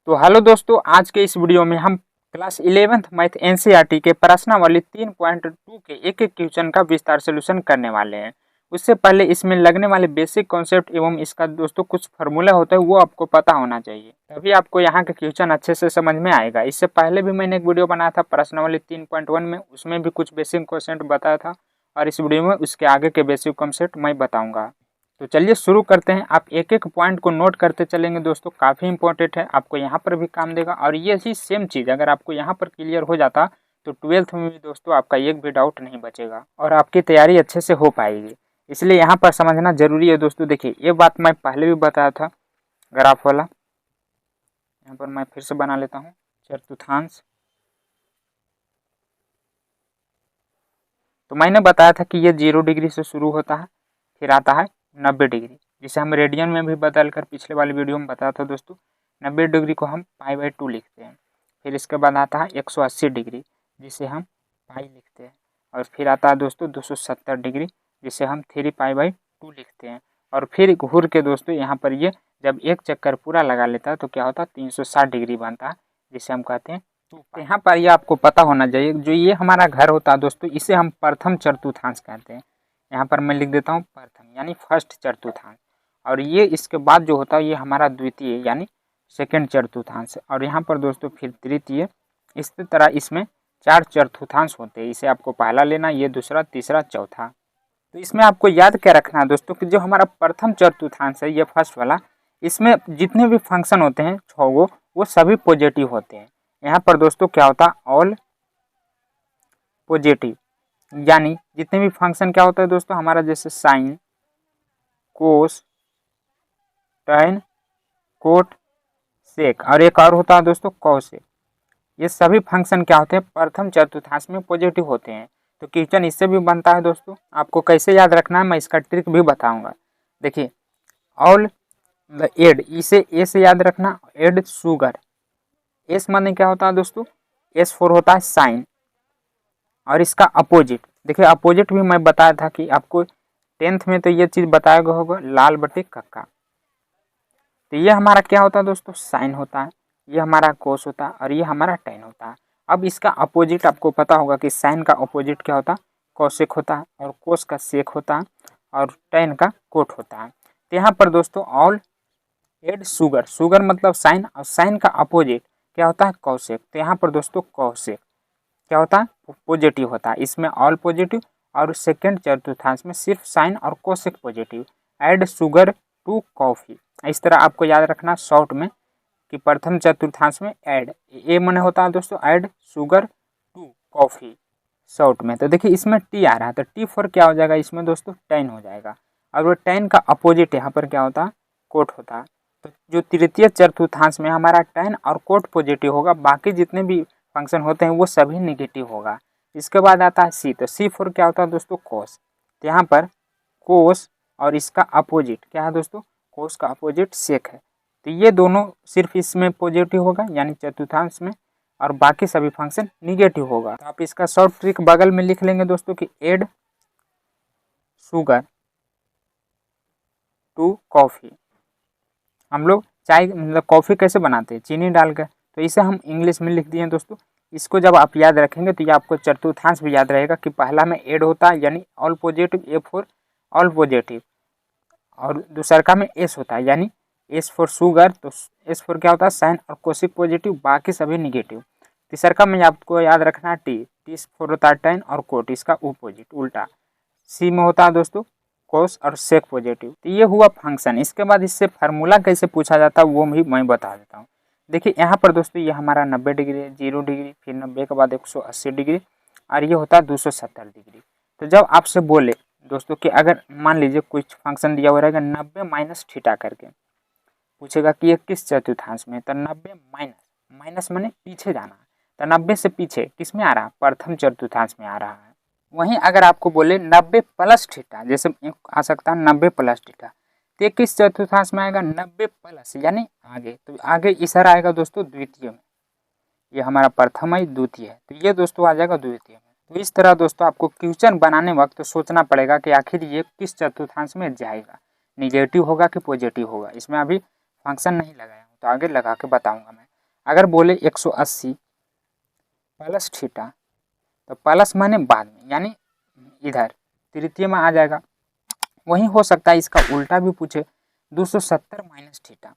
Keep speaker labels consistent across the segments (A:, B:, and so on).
A: तो हेलो दोस्तों, आज के इस वीडियो में हम क्लास 11th मैथ एनसीईआरटी के प्रश्नावली 3.2 के एक एक क्वेश्चन का विस्तार सोल्यूशन करने वाले हैं। उससे पहले इसमें लगने वाले बेसिक कॉन्सेप्ट एवं इसका दोस्तों कुछ फार्मूला होता है वो आपको पता होना चाहिए, तभी आपको यहाँ के क्वेश्चन अच्छे से समझ में आएगा। इससे पहले भी मैंने एक वीडियो बनाया था प्रश्नावली 3.1 में, उसमें भी कुछ बेसिक कॉन्सेप्ट बताया था और इस वीडियो में उसके आगे के बेसिक कॉन्सेप्ट मैं बताऊँगा। तो चलिए शुरू करते हैं। आप एक एक पॉइंट को नोट करते चलेंगे दोस्तों, काफ़ी इंपॉर्टेंट है, आपको यहाँ पर भी काम देगा। और ये ही सेम चीज़ अगर आपको यहाँ पर क्लियर हो जाता तो 12th में भी दोस्तों आपका एक भी डाउट नहीं बचेगा और आपकी तैयारी अच्छे से हो पाएगी। इसलिए यहाँ पर समझना जरूरी है दोस्तों। देखिए, ये बात मैं पहले भी बताया था ग्राफ वाला, यहाँ पर मैं फिर से बना लेता हूँ चतुर्थांश। तो मैंने बताया था कि ये 0 डिग्री से शुरू होता है, फिर आता है 90 डिग्री, जिसे हम रेडियन में भी बदल कर पिछले वाली वीडियो में बताया था दोस्तों। 90 डिग्री को हम π/2 लिखते हैं। फिर इसके बाद आता है 180 डिग्री, जिसे हम पाई लिखते हैं। और फिर आता है दोस्तों 270 डिग्री, जिसे हम 3π/2 लिखते हैं। और फिर घूर के दोस्तों यहाँ पर ये जब एक चक्कर पूरा लगा लेता है तो क्या होता है 360 डिग्री बनता है, जिसे हम कहते हैं 2π। यहाँ पर ये आपको पता होना चाहिए, जो ये हमारा घर होता है दोस्तों, इसे हम प्रथम चतुर्थांश कहते हैं। यहाँ पर मैं लिख देता हूँ प्रथम यानी फर्स्ट चतुर्थांश, और ये इसके बाद जो होता है ये हमारा द्वितीय यानी सेकंड चतुर्थांश। और यहाँ पर दोस्तों फिर तृतीय। इस तरह इसमें 4 चतुर्थांश होते हैं, इसे आपको पहला लेना, ये दूसरा, तीसरा, चौथा। तो इसमें आपको याद क्या रखना है दोस्तों कि जो हमारा प्रथम चतुर्थांश है ये फर्स्ट वाला, इसमें जितने भी फंक्शन होते हैं 6 वो सभी पॉजिटिव होते हैं। यहाँ पर दोस्तों क्या होता है ऑल पॉजिटिव, यानी जितने भी फंक्शन क्या होता है दोस्तों हमारा, जैसे साइन, कोस, टैन, कोट, सेक, और एक और होता है दोस्तों कॉसेक। ये सभी फंक्शन क्या होते हैं प्रथम चतुर्थांश में पॉजिटिव होते हैं। तो क्वेश्चन इससे भी बनता है दोस्तों। आपको कैसे याद रखना है मैं इसका ट्रिक भी बताऊंगा। देखिए, ऑल एड, इसे ए से याद रखना, एड शुगर। एस माने क्या होता है दोस्तों, एस फॉर होता है साइन, और इसका अपोजिट। देखिए अपोजिट भी मैं बताया था कि आपको 10th में तो ये चीज़ बताया गया होगा, लाल बटे कक्का। तो ये हमारा क्या होता है दोस्तों साइन होता है, ये हमारा कोस होता है, और ये हमारा टेन होता है। अब इसका अपोजिट आपको पता होगा कि साइन का अपोजिट क्या होता है कोसेक होता है, और कोस का सेक होता है, और टेन का कोट होता है। तो यहाँ पर दोस्तों ऑल एड शुगर, शुगर मतलब साइन, और साइन का अपोजिट क्या होता है कौसेक। तो यहाँ पर दोस्तों कौसेक क्या होता है पॉजिटिव होता है, इसमें ऑल पॉजिटिव, और सेकंड चतुर्थांश में सिर्फ साइन और cosec positive. Add sugar to coffee, इस तरह आपको याद रखना शॉर्ट में कि प्रथम चतुर्थांश में ऐड, ए माने होता है दोस्तों add sugar to coffee short में। तो देखिए इसमें टी आ रहा है, तो टी फॉर क्या हो जाएगा इसमें दोस्तों टेन हो जाएगा, और वो टेन का अपोजिट यहाँ पर क्या होता है कोट होता है। तो जो तृतीय चतुर्थांश में हमारा टेन और कोट पॉजिटिव होगा, बाकी जितने भी फंक्शन होते हैं वो सभी निगेटिव होगा। इसके बाद आता है सी, तो सी फॉर क्या होता है दोस्तों कोस। तो यहाँ पर कोस और इसका अपोजिट क्या है दोस्तों, कोस का अपोजिट सेक है। तो ये दोनों सिर्फ इसमें पॉजिटिव होगा यानी चतुर्थांश में, और बाकी सभी फंक्शन निगेटिव होगा। तो आप इसका शॉर्ट ट्रिक बगल में लिख लेंगे दोस्तों कि एड शुगर टू कॉफ़ी। हम लोग चाय मतलब कॉफ़ी कैसे बनाते हैं चीनी डालकर, तो इसे हम इंग्लिश में लिख दिए दोस्तों। इसको जब आप याद रखेंगे तो ये आपको चतुर्थांश भी याद रहेगा कि पहला में एड होता है यानी all positive, A for all positive, और दूसरा में एस होता है यानी एस फॉर शुगर, तो एस फॉर क्या होता है साइन और कोसिक पॉजिटिव, बाकी सभी निगेटिव। तीसरा में आपको याद रखना टी, टी फॉर होता है टेन और कोट, इसका अपोजिट उल्टा। सी में होता है दोस्तों कोस और सेक पॉजिटिव। तो ये हुआ फंक्शन। इसके बाद इससे फार्मूला कैसे पूछा जाता है वो भी मैं बता देता हूँ। देखिए यहाँ पर दोस्तों ये हमारा 90 डिग्री है, 0 डिग्री, फिर 90 के बाद 180 डिग्री, और ये होता है 270 डिग्री। तो जब आपसे बोले दोस्तों कि अगर मान लीजिए कुछ फंक्शन दिया हुआ रहेगा 90 माइनस थीटा करके, पूछेगा कि ये किस चतुर्थांश में, तो 90 माइनस, माइनस माने पीछे जाना, तो 90 से पीछे किस में आ रहा है प्रथम चतुर्थांश में आ रहा है। वहीं अगर आपको बोले 90 प्लस थीटा, जैसे आ सकता है 90 प्लस थीटा, तो किस चतुर्थांश में आएगा 90 प्लस यानी आगे, तो आगे इशारा आएगा दोस्तों द्वितीय में। ये हमारा प्रथम है, द्वितीय है, तो ये दोस्तों आ जाएगा द्वितीय में। तो इस तरह दोस्तों आपको क्वेश्चन बनाने वक्त तो सोचना पड़ेगा कि आखिर ये किस चतुर्थांश में जाएगा, निगेटिव होगा कि पॉजिटिव होगा। इसमें अभी फंक्शन नहीं लगाया हूँ तो आगे लगा के बताऊँगा मैं। अगर बोले 180 प्लस थीटा, तो प्लस माने बाद में, यानी इधर तृतीय में आ जाएगा। वहीं हो सकता है इसका उल्टा भी पूछे, 270 माइनस थीटा,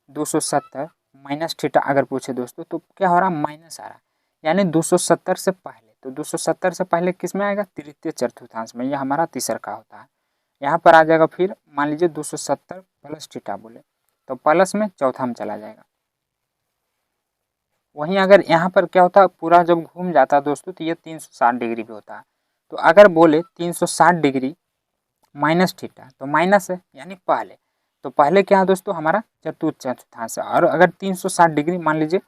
A: 270 माइनस थीटा अगर पूछे दोस्तों तो क्या हो रहा, माइनस आ रहा, यानी 270 से पहले, तो 270 से पहले किस में आएगा, तृतीय चतुर्थांश में, यह हमारा तीसरा का होता है। यहाँ पर आ जाएगा फिर मान लीजिए 270 प्लस थीटा बोले तो प्लस में चौथा में चला जाएगा। वहीं अगर यहाँ पर क्या होता है, पूरा जब घूम जाता है दोस्तों तो ये 360 डिग्री भी होता है। तो अगर बोले 360 डिग्री माइनस थीटा, तो माइनस है यानी पहले, तो पहले क्या है दोस्तों, हमारा चतुर्थांश है। और अगर 360 डिग्री मान लीजिए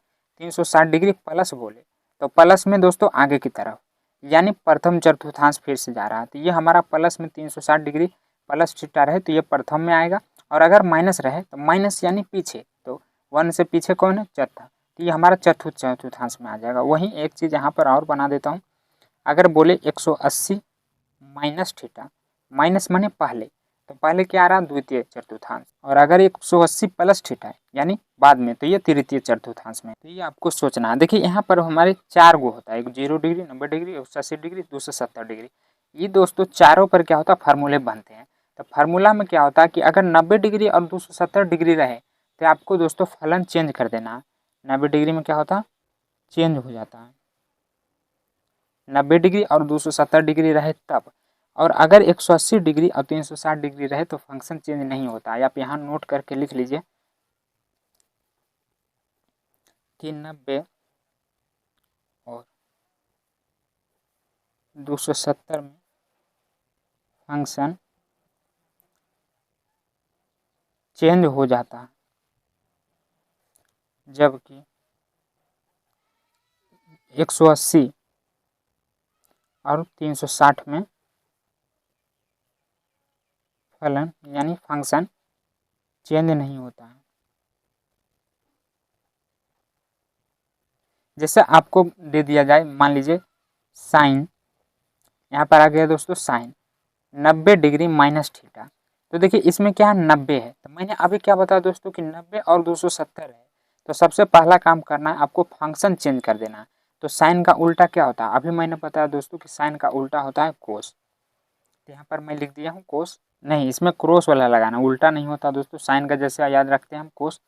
A: 360 डिग्री प्लस बोले तो प्लस में दोस्तों आगे की तरफ, यानी प्रथम चतुर्थांश फिर से जा रहा है। तो ये हमारा प्लस में 360 डिग्री प्लस थीटा रहे तो ये प्रथम में आएगा, और अगर माइनस रहे तो माइनस यानी पीछे, तो 1 से पीछे कौन है, चौथा, तो ये हमारा चतुर्थांश में आ जाएगा। वहीं एक चीज़ यहाँ पर और बना देता हूँ, अगर बोले 180 माइनस थीटा, माइनस माने पहले, तो पहले क्या आ रहा है, द्वितीय चतुर्थांश, और अगर 180 प्लस थीटा है यानी बाद में, तो ये तृतीय चतुर्थांश में। तो ये आपको सोचना है। देखिए यहाँ पर हमारे 4 गो होता है, एक 0 डिग्री, 90 डिग्री, 180 डिग्री, 270 डिग्री। ये दोस्तों चारों पर क्या होता है, फार्मूले बनते हैं। तो फार्मूला में क्या होता है कि अगर 90 डिग्री और 270 डिग्री रहे तो आपको दोस्तों फलन चेंज कर देना है। 90 डिग्री में क्या होता है, चेंज हो जाता है, 90 डिग्री और 270 डिग्री रहे तब। और अगर 180 डिग्री और 360 डिग्री रहे तो फंक्शन चेंज नहीं होता है। आप यहाँ नोट करके लिख लीजिए कि 90 और 270 में फंक्शन चेंज हो जाता है, जबकि 180 और 360 में फलन यानी फंक्शन चेंज नहीं होता है। जैसे आपको दे दिया जाए, मान लीजिए साइन, यहाँ पर आ गया दोस्तों साइन 90 डिग्री माइनस थीटा, तो देखिए इसमें क्या है, 90 है। तो मैंने अभी क्या बताया दोस्तों कि 90 और 270 है, तो सबसे पहला काम करना है आपको फंक्शन चेंज कर देना है। तो साइन का उल्टा क्या होता है, अभी मैंने बताया दोस्तों कि साइन का उल्टा होता है कोस। तो यहाँ पर मैं लिख दिया हूँ कोस, नहीं इसमें क्रॉस वाला लगाना, उल्टा नहीं होता दोस्तों, साइन का जैसे याद रखते हैं हम कोस।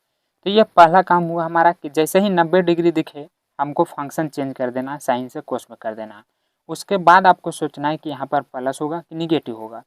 A: तो ये पहला काम हुआ हमारा कि जैसे ही 90 डिग्री दिखे हमको फंक्शन चेंज कर देना है, साइन से कोस में कर देना है। उसके बाद आपको सोचना है कि यहाँ पर प्लस होगा कि निगेटिव होगा।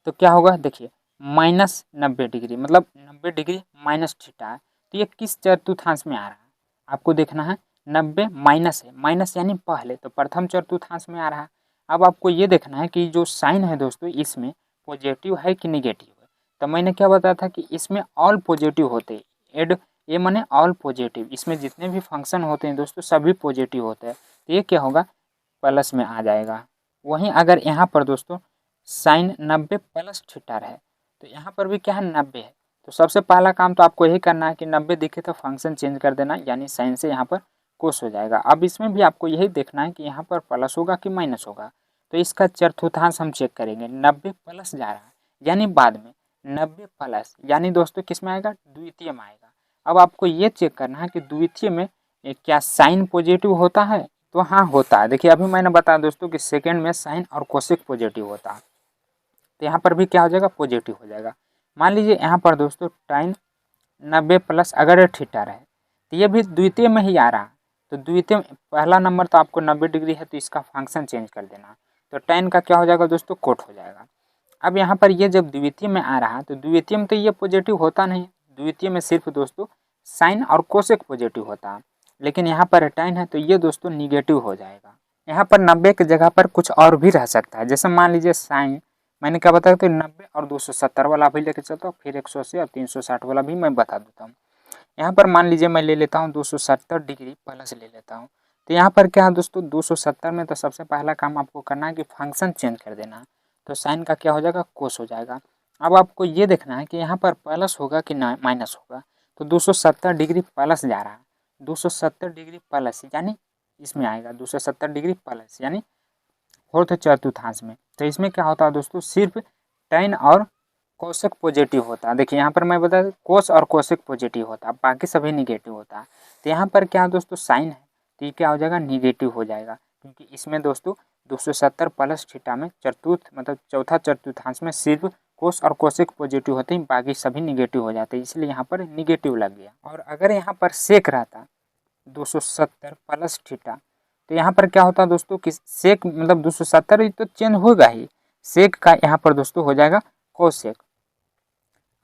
A: तो क्या होगा, देखिए माइनस 90 डिग्री मतलब 90 डिग्री माइनस थीटा है, तो ये किस चतुर्थांश में आ रहा है आपको देखना है। 90 माइनस है, माइनस यानी पहले, तो प्रथम चतुर्थांश में आ रहा है। अब आपको ये देखना है कि जो साइन है दोस्तों इसमें पॉजिटिव है कि निगेटिव है। तो मैंने क्या बताया था कि इसमें ऑल पॉजिटिव होते, एड ये माने ऑल पॉजिटिव, इसमें जितने भी फंक्शन होते हैं दोस्तों सभी पॉजिटिव होते हैं, तो ये क्या होगा, प्लस में आ जाएगा। वहीं अगर यहाँ पर दोस्तों साइन 90 प्लस थीटा है तो यहाँ पर भी क्या है, 90 है। तो सबसे पहला काम तो आपको यही करना है कि 90 दिखे तो फंक्शन चेंज कर देना, यानी साइन से यहाँ पर कोस हो जाएगा। अब इसमें भी आपको यही देखना है कि यहाँ पर प्लस होगा कि माइनस होगा। तो इसका चतुर्थांश हम चेक करेंगे, 90 प्लस जा रहा है यानी बाद में, 90 प्लस यानी दोस्तों किस में आएगा, द्वितीय में आएगा। अब आपको ये चेक करना है कि द्वितीय में क्या साइन पॉजिटिव होता है, तो हाँ होता है। देखिए अभी मैंने बताया दोस्तों कि सेकंड में साइन और कोसेक पॉजिटिव होता है, तो यहाँ पर भी क्या हो जाएगा, पॉजिटिव हो जाएगा। मान लीजिए यहाँ पर दोस्तों टाइन 90 प्लस अगर थीटा रहे तो ये भी द्वितीय में ही आ रहा है, तो द्वितीय पहला नंबर तो आपको 90 डिग्री है तो इसका फंक्शन चेंज कर देना, तो टाइन का क्या हो जाएगा दोस्तों, कोट हो जाएगा। अब यहाँ पर ये जब द्वितीय में आ रहा है तो द्वितीय में तो ये पॉजिटिव होता नहीं, द्वितीय में सिर्फ दोस्तों साइन और कोसेक पॉजिटिव होता है, लेकिन यहाँ पर टाइन है तो ये दोस्तों निगेटिव हो जाएगा। यहाँ पर 90 की जगह पर कुछ और भी रह सकता है, जैसे मान लीजिए साइन मैंने क्या बताया, तो 90 और 270 वाला भी लेके चलता हूँ, फिर 180 और 360 वाला भी मैं बता देता हूँ। यहाँ पर मान लीजिए मैं ले लेता हूँ 270 डिग्री प्लस ले लेता हूँ। तो यहाँ पर क्या है दोस्तों, 270 में तो सबसे पहला काम आपको करना है कि फंक्शन चेंज कर देना है, तो साइन का क्या हो जाएगा, कोस हो जाएगा। अब आपको ये देखना है कि यहाँ पर प्लस होगा कि माइनस होगा, तो 270 डिग्री प्लस जा रहा है, 270 डिग्री प्लस यानी इसमें आएगा 270 डिग्री प्लस यानी फोर्थ चतुर्थांश में। तो इसमें क्या होता है दोस्तों, सिर्फ tan और कोसेक पॉजिटिव होता है। देखिए यहाँ पर मैं बता दूं कोस और कोसेक पॉजिटिव होता है, बाकी सभी निगेटिव होता है। तो यहाँ पर क्या दोस्तों साइन है तो ये क्या हो जाएगा निगेटिव हो जाएगा, क्योंकि इसमें दोस्तों 270 प्लस थीटा में चतुर्थ मतलब चौथा चतुर्थांश में सिर्फ कोस और कोसेक पॉजिटिव होते हैं, बाकी सभी निगेटिव हो जाते हैं, इसलिए यहाँ पर निगेटिव लग गया। और अगर यहाँ पर सेक रहता 270 प्लस थीटा तो यहाँ पर क्या होता है दोस्तों कि सेक मतलब 270 तो चेंज होगा ही, सेक का यहाँ पर दोस्तों हो जाएगा कोसेक।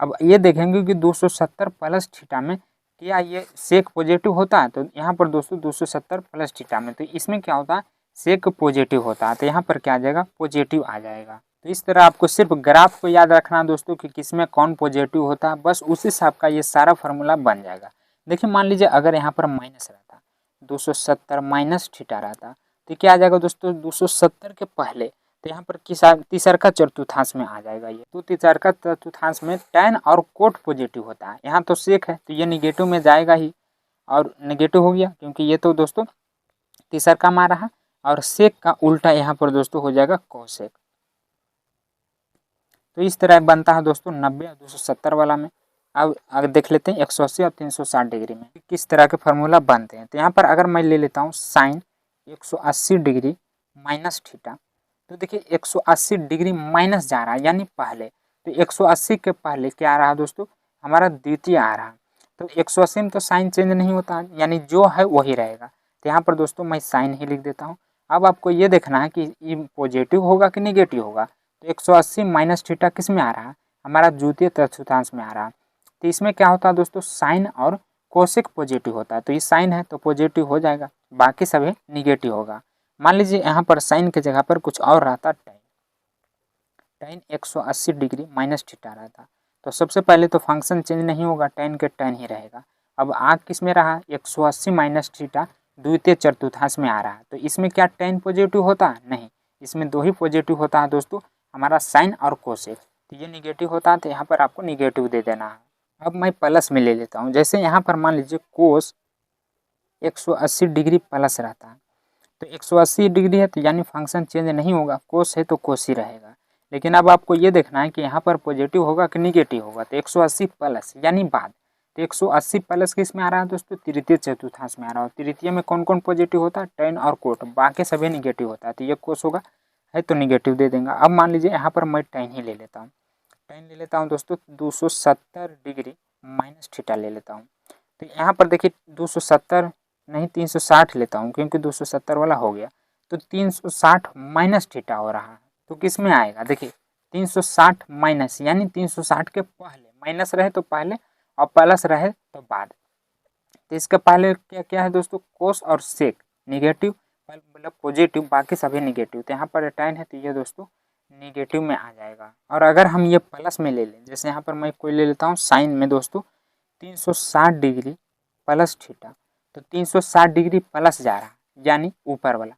A: अब ये देखेंगे कि 270 प्लस थीटा में क्या ये सेक पॉजिटिव होता है, तो यहाँ पर दोस्तों 270 प्लस थीटा में तो इसमें क्या होता है सेक पॉजिटिव होता है, तो यहाँ पर क्या आ जाएगा पॉजिटिव आ जाएगा। तो इस तरह आपको सिर्फ ग्राफ को याद रखना दोस्तों कि किसमें कौन पॉजिटिव होता है, बस उसी से आपका ये सारा फार्मूला बन जाएगा। देखिए मान लीजिए अगर यहाँ पर माइनस रहता 270 माइनस थीटा रहता तो क्या आ जाएगा दोस्तों 270 के पहले तो यहाँ पर तीसरका चतुर्थांश में आ जाएगा ये, तो तीसरका चतुर्थांश में tan और कोट पॉजिटिव होता है। यहाँ तो सेक है तो ये निगेटिव में जाएगा ही और निगेटिव हो गया, क्योंकि ये तो दोस्तों तीसरका में आ रहा और सेक का उल्टा यहाँ पर दोस्तों हो जाएगा कोसेक। तो इस तरह बनता है दोस्तों 90 और 270 वाला में। अब अगर देख लेते हैं 180 और 360 डिग्री में किस तरह के फार्मूला बनते हैं। तो यहाँ पर अगर मैं ले लेता हूँ साइन 180 डिग्री माइनस थीटा, तो देखिए 180 डिग्री माइनस जा रहा है यानी पहले, तो 180 के पहले क्या आ रहा है दोस्तों हमारा द्वितीय आ रहा है, तो 180 में तो साइन चेंज नहीं होता यानी जो है वही रहेगा। तो यहाँ पर दोस्तों मैं साइन ही लिख देता हूँ। अब आपको ये देखना है कि ये पॉजिटिव होगा कि निगेटिव होगा, तो 180 माइनस थीटा किस में आ रहा है हमारा द्वितीय चतुर्थांश में आ रहा है। तो इसमें क्या होता है दोस्तों साइन और कोसेक पॉजिटिव होता है, तो ये साइन है तो पॉजिटिव हो जाएगा, बाकी सभी निगेटिव होगा। मान लीजिए यहाँ पर साइन के जगह पर कुछ और रहता tan 180 डिग्री माइनस थीटा रहता, तो सबसे पहले तो फंक्शन चेंज नहीं होगा, tan के tan ही रहेगा। अब आग किस में रहा 180 माइनस थीटा द्वितीय चतुर्थांश में आ रहा है, तो इसमें क्या tan पॉजिटिव होता है नहीं, इसमें दो ही पॉजिटिव होता है दोस्तों हमारा साइन और कोसेक, तो ये निगेटिव होता है तो यहाँ पर आपको निगेटिव दे देना है। अब मैं प्लस में ले लेता हूँ, जैसे यहाँ पर मान लीजिए कोस 180 डिग्री प्लस रहता है, तो 180 डिग्री है तो यानी फंक्शन चेंज नहीं होगा, कोस है तो कोस ही रहेगा। लेकिन अब आपको ये देखना है कि यहाँ पर पॉजिटिव होगा कि निगेटिव होगा, तो 180 प्लस यानी बाद, तो 180 प्लस किस में आ रहा है दोस्तों तृतीय चतुर्थांश में आ रहा है। तृतीय में कौन कौन पॉजिटिव होता है tan और कोट, बाकी सभी निगेटिव होता है, तो ये कोस होगा है तो निगेटिव दे देंगे। अब मान लीजिए यहाँ पर मैं tan ही ले लेता हूँ, tan ले लेता हूँ दोस्तों 270 डिग्री माइनस थीटा ले लेता हूँ, तो यहाँ पर देखिए 270 नहीं 360 लेता हूँ क्योंकि 270 वाला हो गया, तो 360 माइनस थीटा हो रहा है, तो किस में आएगा देखिए 360 माइनस यानी 360 के पहले, माइनस रहे तो पहले और प्लस रहे तो बाद। तो इसके पहले क्या क्या है दोस्तों कोस और सेक निगेटिव मतलब पॉजिटिव, बाकी सभी निगेटिव, तो यहाँ पर tan है तो ये दोस्तों निगेटिव में आ जाएगा। और अगर हम ये प्लस में ले लें, जैसे यहाँ पर मैं कोई ले लेता हूँ साइन में दोस्तों 360 डिग्री प्लस थीटा, तो 360 डिग्री प्लस जा रहा है यानी ऊपर वाला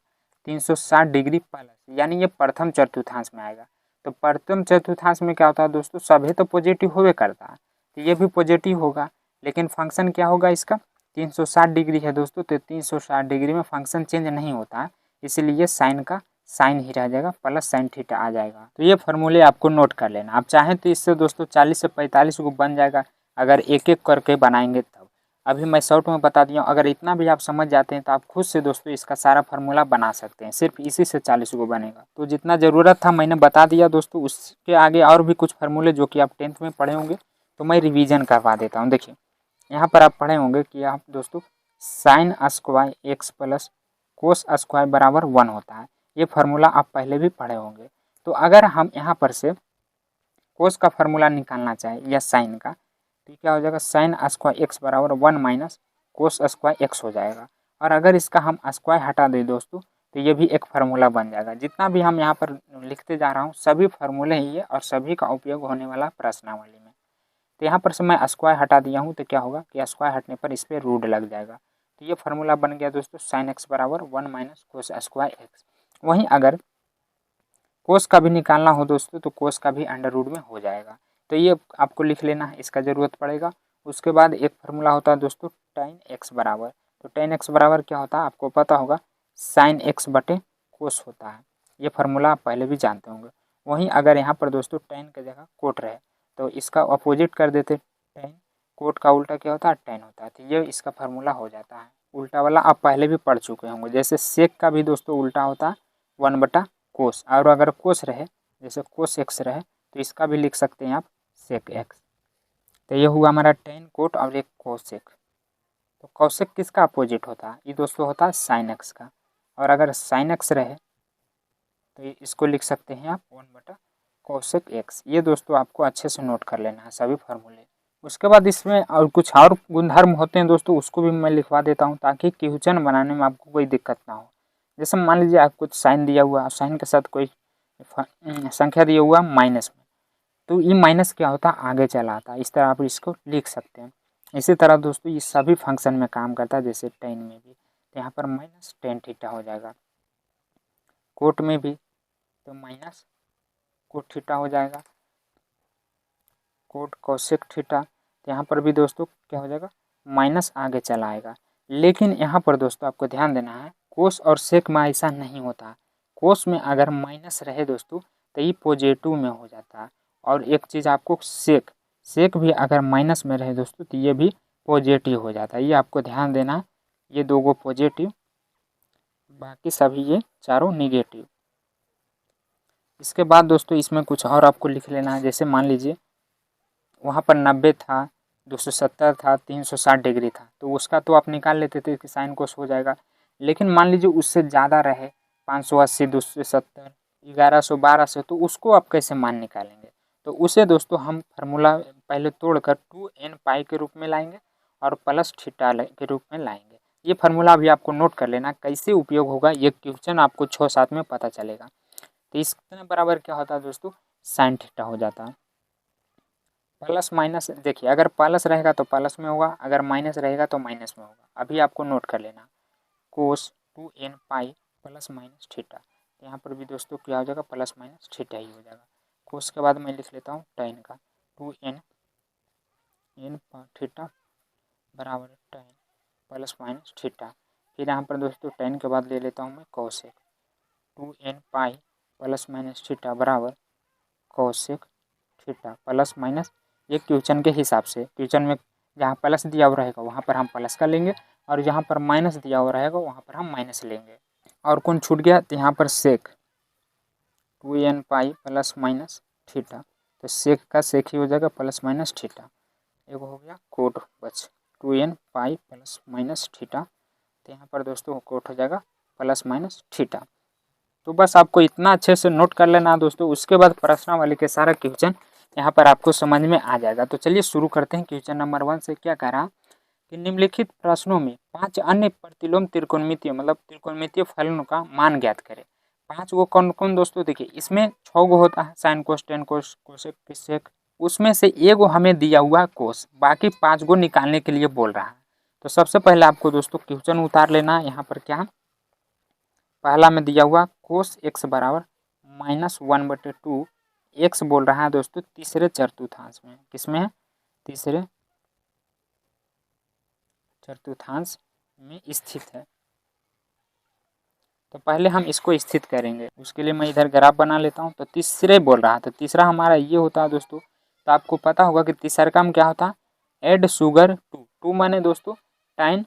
A: 360 डिग्री प्लस यानी ये प्रथम चतुर्थांश में आएगा। तो प्रथम चतुर्थांश में क्या होता है दोस्तों सभी तो पॉजिटिव होवे करता है, तो ये भी पॉजिटिव होगा, लेकिन फंक्शन क्या होगा इसका 360 डिग्री है दोस्तों, तो 360 डिग्री में फंक्शन चेंज नहीं होता है, इसीलिए साइन का साइन ही रह जाएगा प्लस साइन थीटा आ जाएगा। तो ये फार्मूले आपको नोट कर लेना, आप चाहें तो इससे दोस्तों 40 से 45 को बन जाएगा अगर एक एक करके बनाएंगे तब। अभी मैं शॉर्ट में बता दिया हूँ, अगर इतना भी आप समझ जाते हैं तो आप खुद से दोस्तों इसका सारा फार्मूला बना सकते हैं, सिर्फ इसी से 40 को बनेगा। तो जितना ज़रूरत था मैंने बता दिया दोस्तों, उसके आगे और भी कुछ फार्मूले जो कि आप 10th में पढ़े होंगे तो मैं रिवीजन करवा देता हूँ। देखिए यहाँ पर आप पढ़े होंगे कि आप दोस्तों sine square x plus cos square बराबर 1 होता है, ये फार्मूला आप पहले भी पढ़े होंगे। तो अगर हम यहाँ पर से कोस का फार्मूला निकालना चाहें या साइन का, तो क्या हो जाएगा साइन स्क्वायर एक्स बराबर 1 माइनस कोस स्क्वायर एक्स हो जाएगा। और अगर इसका हम स्क्वायर हटा दें दोस्तों तो ये भी एक फार्मूला बन जाएगा। जितना भी हम यहाँ पर लिखते जा रहा हूँ सभी फार्मूले ही है और सभी का उपयोग होने वाला प्रश्नावली में। तो यहाँ पर से मैं स्क्वायर हटा दिया हूँ तो क्या होगा कि स्क्वायर हटने पर इस पर रूट लग जाएगा, तो ये फार्मूला बन गया दोस्तों साइन एक्स बराबर 1 माइनस कोस स्क्वायर एक्स। वहीं अगर कोस का भी निकालना हो दोस्तों तो कोस का भी अंडर रूट में हो जाएगा, तो ये आपको लिख लेना है, इसका ज़रूरत पड़ेगा। उसके बाद एक फार्मूला होता है दोस्तों tan x बराबर, तो tan x बराबर क्या होता है आपको पता होगा साइन x बटे कोस होता है, ये फार्मूला आप पहले भी जानते होंगे। वहीं अगर यहाँ पर दोस्तों tan की जगह कोट रहे तो इसका अपोजिट कर देते टेन। कोट का उल्टा क्या होता है, टेन होता है। तो ये इसका फार्मूला हो जाता है। उल्टा वाला आप पहले भी पढ़ चुके होंगे। जैसे सेक का भी दोस्तों उल्टा होता है 1/कोस, और अगर कोस रहे जैसे कोस एक्स रहे तो इसका भी लिख सकते हैं आप सेक एक्स। तो ये हुआ हमारा टेन कोट और एक कोसेक। तो कोसेक किसका अपोजिट होता है, ये दोस्तों होता है साइन एक्स का। और अगर साइन एक्स रहे तो इसको लिख सकते हैं आप 1/कोसेक एक्स। ये दोस्तों आपको अच्छे से नोट कर लेना है सभी फार्मूले। उसके बाद इसमें और कुछ और गुणधर्म होते हैं दोस्तों, उसको भी मैं लिखवा देता हूँ ताकि क्वेश्चन बनाने में आपको कोई दिक्कत ना हो। जैसे मान लीजिए आपको साइन दिया हुआ, साइन के साथ कोई संख्या दिया हुआ माइनस में, तो ये माइनस क्या होता है, आगे चला आता है। इस तरह आप इसको लिख सकते हैं। इसी तरह दोस्तों ये सभी फंक्शन में काम करता है, जैसे टेन में भी। तो यहाँ पर माइनस टेन थीटा हो जाएगा, कोट में भी तो माइनस कोट थीटा हो जाएगा, कोट कोसेक थीटा। तो यहाँ पर भी दोस्तों क्या हो जाएगा, माइनस आगे चला आएगा। लेकिन यहाँ पर दोस्तों आपको ध्यान देना है, कोस और सेक में ऐसा नहीं होता। कोस में अगर माइनस रहे दोस्तों तो ये पॉजिटिव में हो जाता है। और एक चीज़ आपको सेक, सेक भी अगर माइनस में रहे दोस्तों तो ये भी पॉजिटिव हो जाता है। ये आपको ध्यान देना है, ये दो गो पॉजिटिव, बाकी सभी ये चारों निगेटिव। इसके बाद दोस्तों इसमें कुछ और आपको लिख लेना है। जैसे मान लीजिए वहाँ पर 90 था, 270 था, 360 डिग्री था, तो उसका तो आप निकाल लेते थे कि साइन कोस हो जाएगा। लेकिन मान लीजिए उससे ज़्यादा रहे, 580, 270, 1100, 1200, तो उसको आप कैसे मान निकालेंगे। तो उसे दोस्तों हम फार्मूला पहले तोड़कर 2n पाई के रूप में लाएंगे और प्लस थीटा के रूप में लाएंगे। ये फार्मूला भी आपको नोट कर लेना, कैसे उपयोग होगा ये क्वेश्चन आपको 6-7 में पता चलेगा। तो इसके बराबर क्या होता है दोस्तों, साइन थीटा हो जाता है। प्लस माइनस देखिए, अगर प्लस रहेगा तो प्लस में होगा, अगर माइनस रहेगा तो माइनस में होगा। अभी आपको नोट कर लेना, कोस 2n pi plus minus theta. यहाँ पर भी दोस्तों क्या हो जाएगा, प्लस माइनस थीटा ही हो जाएगा। कोस के बाद मैं लिख लेता हूँ टेन का, 2n थीटा बराबर टेन प्लस माइनस थीटा। फिर यहाँ पर दोस्तों टेन के बाद ले लेता हूँ मैं cosec, 2n pi plus minus theta बराबर कोसेक थीटा प्लस माइनस। ये क्वेश्चन के हिसाब से, क्वेश्चन में जहाँ प्लस दिया हुआ रहेगा वहाँ पर हम प्लस का लेंगे, और जहाँ पर माइनस दिया हुआ रहेगा वहाँ पर हम माइनस लेंगे। और कौन छूट गया, तो यहाँ पर सेक 2n pi plus minus theta. तो सेक का सेक ही हो जाएगा प्लस माइनस थीटा। एक हो गया कोट बच 2n pi plus minus theta. तो यहाँ पर दोस्तों कोट हो जाएगा प्लस माइनस थीटा। तो बस आपको इतना अच्छे से नोट कर लेना दोस्तों। उसके बाद प्रश्नावली के सारा क्वेश्चन यहाँ पर आपको समझ में आ जाएगा। तो चलिए शुरू करते हैं। क्वेश्चन नंबर 1 से क्या कह रहा कि निम्नलिखित प्रश्नों में 5 अन्य प्रतिलोम त्रिकोणमितीय मतलब त्रिकोणमितीय फलनों का मान ज्ञात करें। 5 गो कौन कौन दोस्तों, देखिए इसमें 6 गो होता है, साइन कोस, टेन कोस, कोसेक, सेक। उसमें से एगो हमें दिया हुआ कोस, बाकी 5 गो निकालने के लिए बोल रहा है। तो सबसे पहले आपको दोस्तों क्वेश्चन उतार लेना है। यहाँ पर क्या पहला में दिया हुआ कोस एक्स बराबर -1/2 एक्स बोल रहा है दोस्तों तीसरे चतुर्थांश में। किसमें है, तीसरे चतुर्थांश में स्थित है। तो पहले हम इसको स्थित करेंगे, उसके लिए मैं इधर ग्राफ बना लेता हूँ। तो तीसरे बोल रहा है, तो तीसरा हमारा ये होता है दोस्तों। तो आपको पता होगा कि तीसरा का क्या होता है, एड शुगर टू माने दोस्तों टाइन,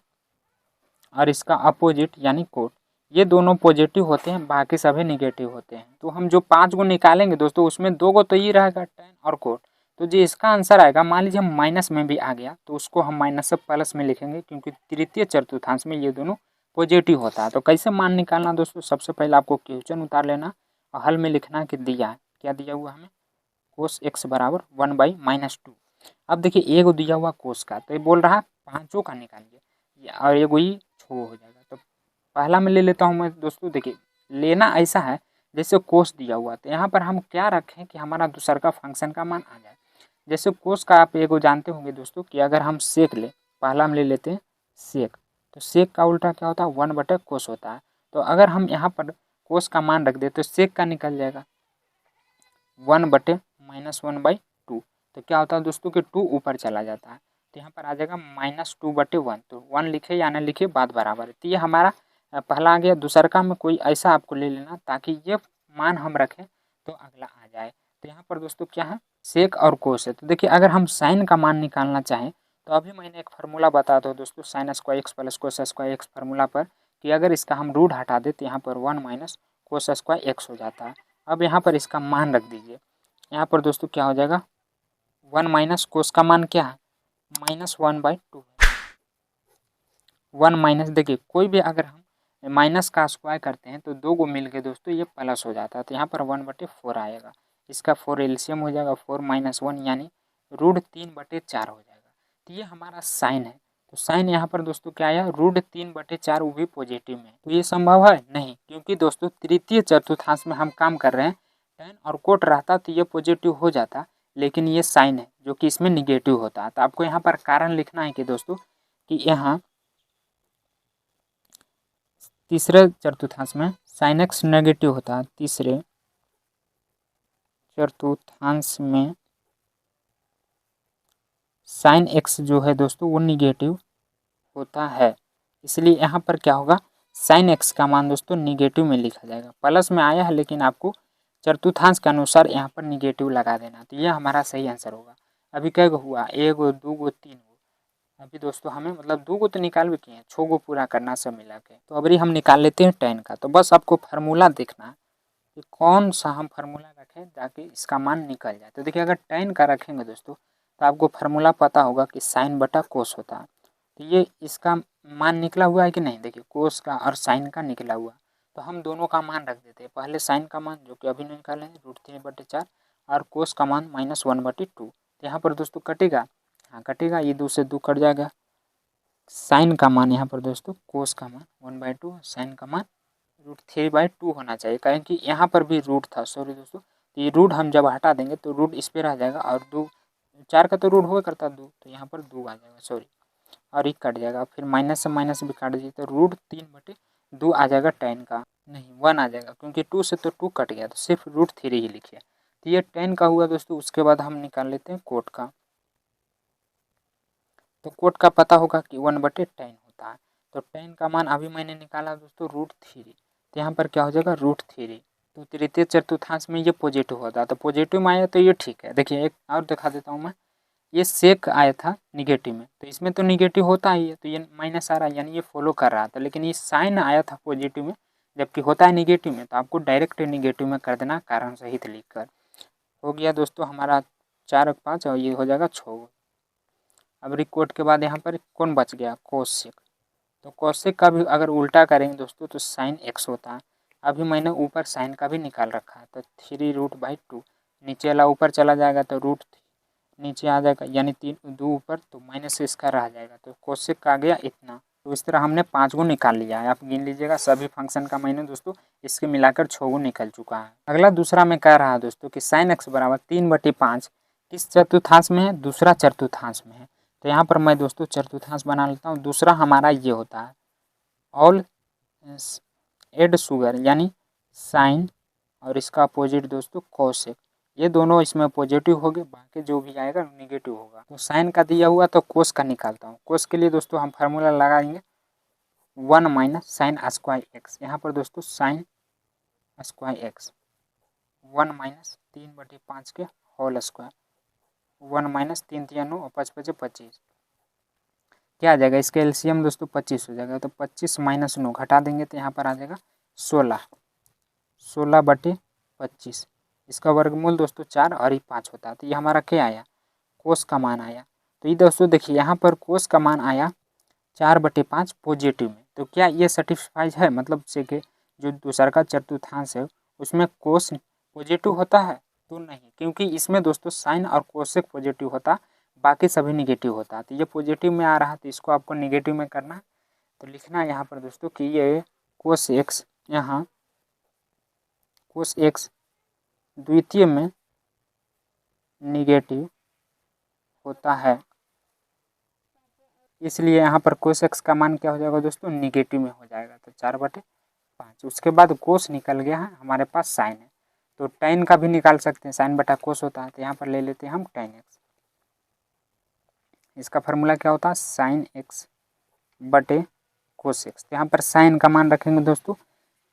A: और इसका अपोजिट यानी कोट। ये दोनों पॉजिटिव होते हैं, बाकी सभी निगेटिव होते हैं। तो हम जो 5 गो निकालेंगे दोस्तों उसमें 2 गो तो ये रहेगा टेन और कोट। तो जो इसका आंसर आएगा, मान लीजिए हम माइनस में भी आ गया तो उसको हम माइनस से प्लस में लिखेंगे, क्योंकि तृतीय चतुर्थांश में ये दोनों पॉजिटिव होता है। तो कैसे मान निकालना दोस्तों, सबसे पहले आपको क्वेश्चन उतार लेना और हल में लिखना कि दिया है क्या दिया हुआ हमें, कोस एक्स बराबर 1/-2। अब देखिए एगो दिया हुआ कोस का, तो ये बोल रहा है 5 का निकालिए, और एगो ही छो हो जाएगा। तो पहला में ले लेता हूँ मैं दोस्तों। देखिए लेना ऐसा है जैसे कोस दिया हुआ, तो यहाँ पर हम क्या रखें कि हमारा दूसरा का फंक्शन का मान आ जाए। जैसे कोस का आप एगो जानते होंगे दोस्तों कि अगर हम सेक ले, पहला में ले लेते हैं सेक, तो सेक का उल्टा क्या होता है, 1/कोस होता है। तो अगर हम यहाँ पर कोस का मान रख दे तो सेक का निकल जाएगा 1/-1/2। तो क्या होता है दोस्तों कि 2 ऊपर चला जाता है, तो यहाँ पर आ जाएगा -2/1। तो 1 लिखे या ना लिखे बात बराबर है। तो ये हमारा पहला आ गया। दूसरा का में कोई ऐसा आपको ले लेना ताकि ये मान हम रखें तो अगला आ जाए। तो यहाँ पर दोस्तों क्या है, सेक और कोस है। तो देखिए अगर हम साइन का मान निकालना चाहें तो अभी मैंने एक फार्मूला बता दो दोस्तों, sine square x plus cos square x formula पर, कि अगर इसका हम रूट हटा दें तो यहाँ पर 1 माइनस कोस स्क्वायर एक्स हो जाता है। अब यहाँ पर इसका मान रख दीजिए, यहाँ पर दोस्तों क्या हो जाएगा, 1 माइनस कोस का मान क्या है, -1/2। 1 माइनस, देखिए कोई भी अगर हम माइनस का स्क्वायर करते हैं तो दो को मिल के दोस्तों ये प्लस हो जाता है। तो यहाँ पर 1/4 आएगा, इसका 4 एलसीएम हो जाएगा, 4 - 1 यानी √3/4 हो जाएगा। तो ये हमारा साइन है। तो साइन यहाँ पर दोस्तों क्या आया, √3/4, वो भी पॉजिटिव में। तो ये संभव है नहीं, क्योंकि दोस्तों तृतीय चतुर्थांश में हम काम कर रहे हैं, टेन और कोट रहता तो ये पॉजिटिव हो जाता, लेकिन ये साइन है जो कि इसमें निगेटिव होता है। तो आपको यहाँ पर कारण लिखना है कि दोस्तों कि यहाँ तीसरे चतुर्थांश में साइन एक्स नेगेटिव होता है, तीसरे चतुर्थांश में साइन एक्स जो है दोस्तों वो निगेटिव होता है। इसलिए यहाँ पर क्या होगा, साइन एक्स का मान दोस्तों निगेटिव में लिखा जाएगा। प्लस में आया है लेकिन आपको चतुर्थांश के अनुसार यहाँ पर निगेटिव लगा देना। तो ये हमारा सही आंसर होगा। अभी क्या हुआ, 1 गो 2 गो 3 गो, अभी दोस्तों हमें मतलब 2 गो तो निकाल भी किए हैं, 6 गो पूरा करना सब मिला के। तो अभी हम निकाल लेते हैं टेन का। तो बस आपको फार्मूला देखना है कि कौन सा हम फार्मूला रखें ताकि इसका मान निकल जाए। तो देखिए अगर टेन का रखेंगे दोस्तों तो आपको फार्मूला पता होगा कि साइन बटा कोस होता है। तो ये इसका मान निकला हुआ है कि नहीं, देखिए कोस का और साइन का निकला हुआ। तो हम दोनों का मान रख देते हैं, पहले साइन का मान जो कि अभी निकाले हैं √3/4 और कोस का मान -1/2। तो यहाँ पर दोस्तों कटेगा, हाँ कटेगा, ये 2 से 2 कट जाएगा। साइन का मान यहाँ पर दोस्तों कोस का मान 1/2, साइन का मान √3/2 होना चाहिए, कारण कि यहाँ पर भी रूट था, सॉरी दोस्तों। तो ये रूट हम जब हटा देंगे तो रूट इस पर रह जाएगा, और 2 4 का तो रूट हुआ करता 2, तो यहाँ पर 2 आ जाएगा, सॉरी, और एक कट जाएगा, फिर माइनस से माइनस भी काट दीजिए तो √3/2 आ जाएगा। टेन का नहीं 1 आ जाएगा, क्योंकि 2 से तो 2 कट गया, तो सिर्फ √3 ही लिखिए। तो ये टेन का हुआ दोस्तों। उसके बाद हम निकाल लेते हैं कोट का। तो कोट का पता होगा कि 1/10 होता है। तो 10 का मान अभी मैंने निकाला दोस्तों √3। तो यहाँ पर क्या हो जाएगा √3। तो तृतीय चतुर्थांश में ये पॉजिटिव होता है, तो पॉजिटिव में आया तो ये ठीक है। देखिए एक और दिखा देता हूँ मैं, ये सेक आया था निगेटिव में, तो इसमें तो निगेटिव होता ही है, तो ये माइनस आ रहा है, यानी ये फॉलो कर रहा था। लेकिन ये साइन आया था पॉजिटिव में, जबकि होता है निगेटिव में, तो आपको डायरेक्ट निगेटिव में कर देना कारण सहित लिख कर। हो गया दोस्तों हमारा 4 और 5, और ये हो जाएगा 6। अब रिकोट के बाद यहाँ पर कौन बच गया, कोसेक। तो कोसेक का भी अगर उल्टा करेंगे दोस्तों तो साइन एक्स होता है। अभी मैंने ऊपर साइन का भी निकाल रखा है, तो 3√2, नीचे वाला ऊपर चला जाएगा तो √3 नीचे आ जाएगा, यानी 2 ऊपर, तो माइनस से इसका रह जाएगा। तो कोसेक का आ गया इतना। तो इस तरह हमने 5 गो निकाल लिया है। आप गिन लीजिएगा सभी फंक्शन का मैंने दोस्तों इसके मिलाकर 6 गो निकल चुका है। अगला दूसरा में कह रहा है दोस्तों कि साइन एक्स बराबर 3/5 किस चतुर्थांश में है, दूसरा चतुर्थांश में है। तो यहाँ पर मैं दोस्तों चतुर्थांश बना लेता हूँ। दूसरा हमारा ये होता है ऑल एड शुगर, यानी साइन और इसका अपोजिट दोस्तों कोसेक। ये दोनों इसमें पॉजिटिव हो गए, बाकी जो भी आएगा निगेटिव होगा। तो साइन का दिया हुआ तो कोस का निकालता हूँ। कोस के लिए दोस्तों हम फार्मूला लगाएंगे 1 माइनस साइन स्क्वायर एक्स। यहाँ पर दोस्तों साइन स्क्वायर एक्स 1 माइनस 3/5 के होल स्क्वायर, 1 माइनस 3 3 9 और 5 5 25, क्या आ जाएगा, इसका एलसीएम दोस्तों 25 हो जाएगा। तो 25 - 9 घटा देंगे तो यहाँ पर आ जाएगा 16/25। इसका वर्गमूल दोस्तों 4 और ये 5 होता है। तो ये हमारा क्या आया, कोस का मान आया। तो ये दोस्तों देखिए यहाँ पर कोस का मान आया 4/5 पॉजिटिव में। तो क्या ये सेटिस्फाइज है, मतलब से कि जो दूसरा का चतुर्थांश है उसमें कोस पॉजिटिव होता है, तो नहीं, क्योंकि इसमें दोस्तों साइन और कोसेक पॉजिटिव होता, बाकी सभी निगेटिव होता। तो ये पॉजिटिव में आ रहा है, तो इसको आपको निगेटिव में करना है। तो लिखना है यहाँ पर दोस्तों कि ये कोस एक्स, यहाँ कोस एक्स द्वितीय में निगेटिव होता है, इसलिए यहाँ पर कोस एक्स का मान क्या हो जाएगा दोस्तों, निगेटिव में हो जाएगा। तो 4/5। उसके बाद कोस निकल गया है, हमारे पास साइन है, तो टेन का भी निकाल सकते हैं, साइन बटा कोस होता है। तो यहाँ पर ले लेते हैं हम टेन एक्स। इसका फार्मूला क्या होता है, साइन एक्स बटे कोस एक्स। तो यहाँ पर साइन का मान रखेंगे दोस्तों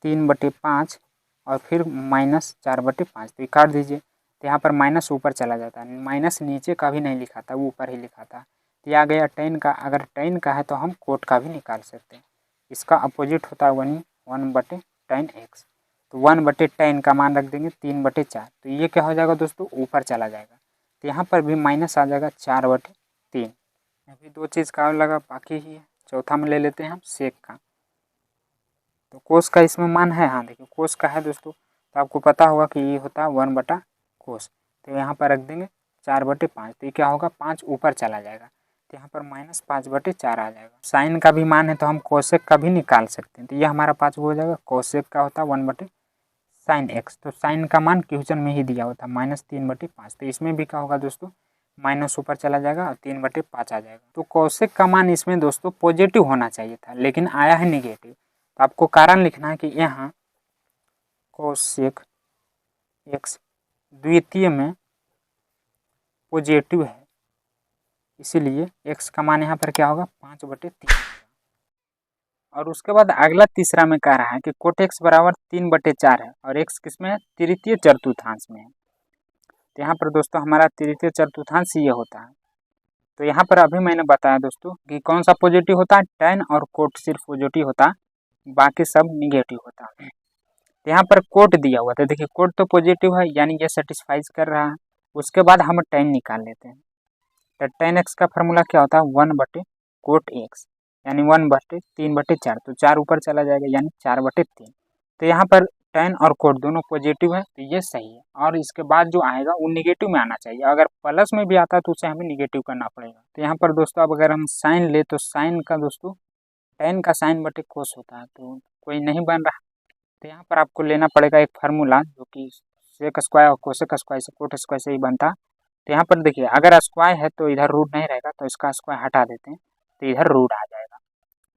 A: 3/5 और फिर -4/5, तो ये काट दीजिए। तो यहाँ पर माइनस ऊपर चला जाता है, माइनस नीचे का भी नहीं लिखा था, वो ऊपर ही लिखा था। तो यह आ गया टेन का। अगर टेन का है तो हम कोट का भी निकाल सकते हैं। इसका अपोजिट होता है 1/10x। तो 1/10 का मान रख देंगे 3/4। तो ये क्या हो जाएगा दोस्तों, ऊपर चला जाएगा। तो यहाँ पर भी माइनस आ जाएगा 4/3। अभी 2 चीज़ का और लगा बाकी ही है। चौथा में ले लेते हैं हम सेक का। तो कोस का इसमें मान है, हाँ देखिए कोस का है दोस्तों। तो आपको पता होगा कि ये होता है 1/कोस। तो यहाँ पर रख देंगे 4/5। तो ये क्या होगा, 5 ऊपर चला जाएगा। तो यहाँ पर -5/4 आ जाएगा। साइन का भी मान है तो हम कोसेक का भी निकाल सकते हैं। तो ये हमारा 5 हो जाएगा। कोसेक का होता है 1/sin x। तो साइन का मान क्वेश्चन में ही दिया होता है -3/5। तो इसमें भी क्या होगा दोस्तों, माइनस ऊपर चला जाएगा और 3/5 आ जाएगा। तो कोसेक का मान इसमें दोस्तों पॉजिटिव होना चाहिए था, लेकिन आया है निगेटिव। तो आपको कारण लिखना है कि यहाँ कोसेक x द्वितीय में पॉजिटिव है, इसीलिए x का मान यहाँ पर क्या होगा, 5/3। और उसके बाद अगला तीसरा में कह रहा है कि कोट x बराबर 3/4 है और x किसमें है, तृतीय चतुर्थांश में है। तो यहाँ पर दोस्तों हमारा तृतीय चतुर्थांश ये होता है। तो यहाँ पर अभी मैंने बताया दोस्तों कि कौन सा पॉजिटिव होता है, टेन और कोट सिर्फ पॉजिटिव होता है, बाकी सब निगेटिव होता है। तो यहाँ पर कोट दिया हुआ था, देखिए कोट तो पॉजिटिव है यानी ये सेटिस्फाइज कर रहा है। उसके बाद हम टेन निकाल लेते हैं। तो टेन एक्स का फार्मूला क्या होता है, 1/कोट एक्स यानी 1/3/4। तो 4 ऊपर चला जाएगा यानी 4/3। तो यहाँ पर टेन और कोट दोनों पॉजिटिव है, तो ये सही है। और इसके बाद जो आएगा वो निगेटिव में आना चाहिए। अगर प्लस में भी आता है तो उसे हमें निगेटिव करना पड़ेगा। तो यहाँ पर दोस्तों अब अगर हम साइन ले तो साइन का दोस्तों टेन का साइन बटे कोस होता है, तो कोई नहीं बन रहा। तो यहाँ पर आपको लेना पड़ेगा एक फार्मूला जो कि सेक स्क्वायर और कोसेक स्क्वायर से कोट स्क्वायर से ही बनता। तो यहाँ पर देखिए अगर स्क्वायर है तो इधर रूट नहीं रहेगा, तो इसका स्क्वायर हटा देते हैं तो इधर रूट आ जाएगा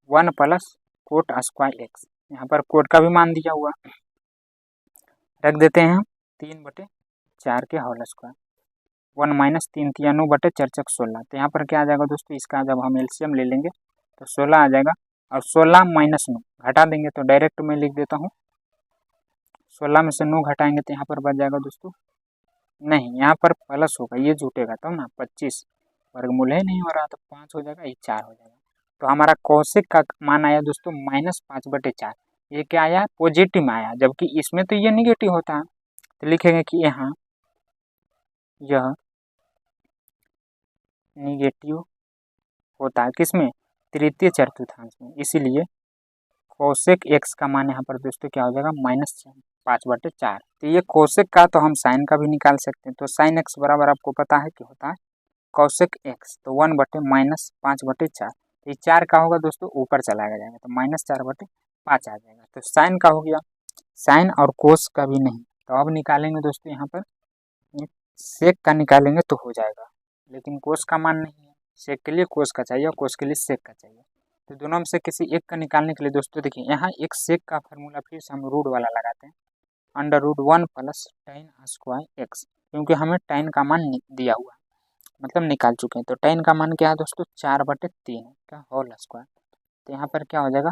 A: 1 + कोट स्क्वायर एक्स। यहाँ पर कोट का भी मान दिया हुआ, रख देते हैं हम 3/4 के होल स्क्वायर। 1 - 3 × 9/4 × 16। तो यहाँ पर क्या आ जाएगा दोस्तों, इसका जब हम एलसीएम ले लेंगे तो 16 आ जाएगा। और 16 - 9 घटा देंगे तो डायरेक्ट मैं लिख देता हूँ, 16 में से 9 घटाएंगे तो यहाँ पर बच जाएगा दोस्तों, नहीं यहाँ पर प्लस होगा, ये जुटेगा तब ना 25, वर्गमूल है नहीं हो रहा तो 5 हो जाएगा, ये 4 हो जाएगा। तो हमारा कोसेक का मान आया दोस्तों -5/4। ये क्या आया, पॉजिटिव में आया, जबकि इसमें तो ये निगेटिव होता है। तो लिखेंगे कि यहाँ यह निगेटिव होता है किसमें, तृतीय चतुर्थांश में, इसीलिए कोसेक एक्स का मान यहाँ पर दोस्तों क्या हो जाएगा, -5/4। तो ये कोसेक का तो हम साइन का भी निकाल सकते हैं। तो साइन एक्स बराबर आपको पता है कि होता है कोसेक एक्स। तो 1/-5/4। तो ये 4 का होगा दोस्तों, ऊपर चला जाएगा तो -4/5 आ जाएगा। तो साइन का हो गया, साइन और कोस का भी नहीं। तो अब निकालेंगे दोस्तों यहाँ पर सेक का निकालेंगे तो हो जाएगा, लेकिन कोस का मान नहीं है। सेक के लिए कोस का चाहिए और कोस के लिए सेक का चाहिए। तो दोनों में से किसी एक का निकालने के लिए दोस्तों देखिए यहाँ एक सेक का फार्मूला फिर से हम रूट वाला लगाते हैं, √1 + tan² x, क्योंकि हमें tan का मान दिया हुआ है, मतलब निकाल चुके हैं। तो tan का मान क्या है दोस्तों, 4/3 का होल स्क्वायर। तो यहाँ पर क्या हो जाएगा,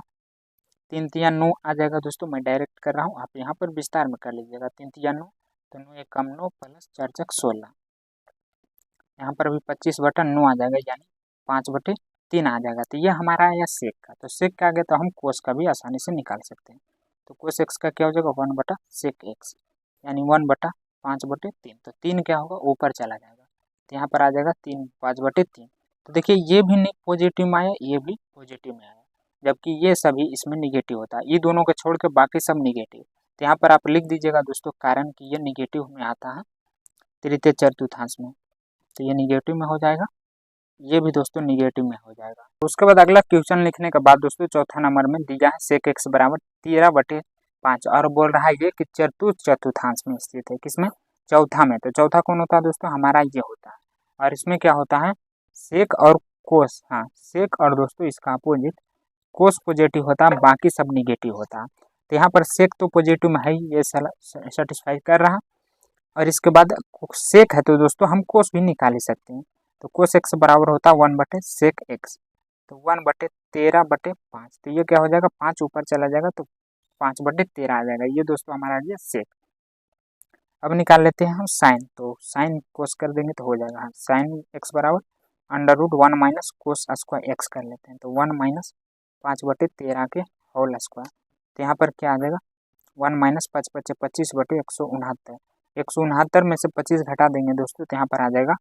A: 3 × 9 आ जाएगा दोस्तों, मैं डायरेक्ट कर रहा हूँ, आप यहाँ पर विस्तार में कर लीजिएगा। 3 × 9 तो 9 × 1 = 9 + 4 × 16। यहाँ पर भी 25/9 आ जाएगा यानी 5/3 आ जाएगा। तो ये हमारा आया सेक का। तो सेक का आ गया तो हम कोस का भी आसानी से निकाल सकते हैं। तो कोस एक्स का क्या हो जाएगा, 1/सेक एक्स यानी 1/5/3। तो 3 क्या होगा, ऊपर चला जाएगा। तो यहाँ पर आ जाएगा 3 5/3। तो देखिए ये भी पॉजिटिव में आया, ये भी पॉजिटिव में आया, जबकि ये सभी इसमें निगेटिव होता है। ये दोनों को छोड़ के बाकी सब निगेटिव। तो यहाँ पर आप लिख दीजिएगा दोस्तों कारण कि ये निगेटिव में आता है तृतीय चतुर्थांश में, तो ये निगेटिव में हो जाएगा, ये भी दोस्तों निगेटिव में हो जाएगा। तो उसके बाद अगला क्वेश्चन लिखने के बाद दोस्तों चौथा नंबर में दिया है सेक एक्स बराबर 13/5 और बोल रहा है ये कि चतुर्थांश में स्थित है, किसमें, चौथा में। तो चौथा कौन होता है दोस्तों, हमारा ये होता है। और इसमें क्या होता है, सेक और कोस, हाँ सेक और दोस्तों इसका अपोजिट कोस पॉजिटिव होता है, बाकी सब निगेटिव होता है। तो यहाँ पर सेक तो पॉजिटिव में है ही, ये सेटिस्फाई कर रहा। और इसके बाद सेक है तो दोस्तों हम कोस भी निकाल ही सकते हैं। तो कोस एक्स बराबर होता है 1/सेक एक्स। तो 1/13/5। तो ये क्या हो जाएगा, 5 ऊपर चला जाएगा तो 5/13 आ जाएगा। ये दोस्तों हमारा आ गया सेक। अब निकाल लेते हैं हम साइन, तो साइन कोस कर देंगे तो हो जाएगा साइन एक्स बराबर under root 1 minus cos square x कर लेते हैं, तो 1 माइनस 5/13 के होल स्क्वायर। तो यहाँ पर क्या आ जाएगा 1 माइनस 5×5 = 25/169। 169 में से 25 घटा देंगे दोस्तों, तो यहाँ पर आ जाएगा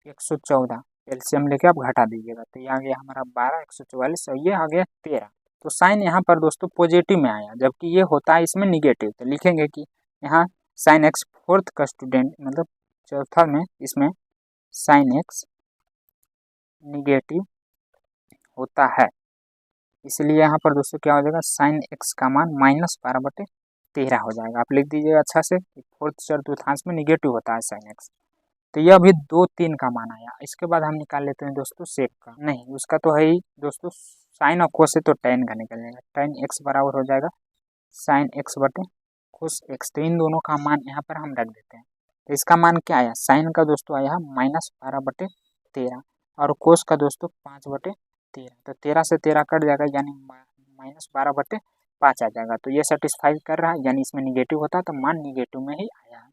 A: 114। एलसीएम लेके आप घटा दीजिएगा, तो ये आ गया हमारा 12, 144 और ये आ गया 13। तो साइन यहाँ पर दोस्तों पॉजिटिव में आया, जबकि ये होता है इसमें निगेटिव। तो लिखेंगे कि यहाँ साइन एक्स फोर्थ का स्टूडेंट मतलब चौथा में इसमें साइन एक्स निगेटिव होता है, इसलिए यहाँ पर दोस्तों क्या हो जाएगा साइन एक्स का मान -12/13 हो जाएगा। आप लिख दीजिएगा अच्छा से, फोर्थ चतुर्थांश में निगेटिव होता है साइन एक्स। तो यह अभी 2, 3 का मान आया। इसके बाद हम निकाल लेते हैं दोस्तों सेक का, नहीं उसका तो है ही दोस्तों, साइन और कोस से तो टेन का निकल जाएगा। टेन एक्स बराबर हो जाएगा साइन एक्स बटे कोस एक्स। तो इन दोनों का मान यहाँ पर हम रख देते हैं। तो इसका मान क्या आया, साइन का दोस्तों आया -12/13 और कोस का दोस्तों 5/13। तो 13 से 13 कट जाएगा, यानी -12/5 आ जाएगा। तो ये सेटिस्फाई कर रहा है, यानी इसमें निगेटिव होता है तो मान निगेटिव में ही आया है।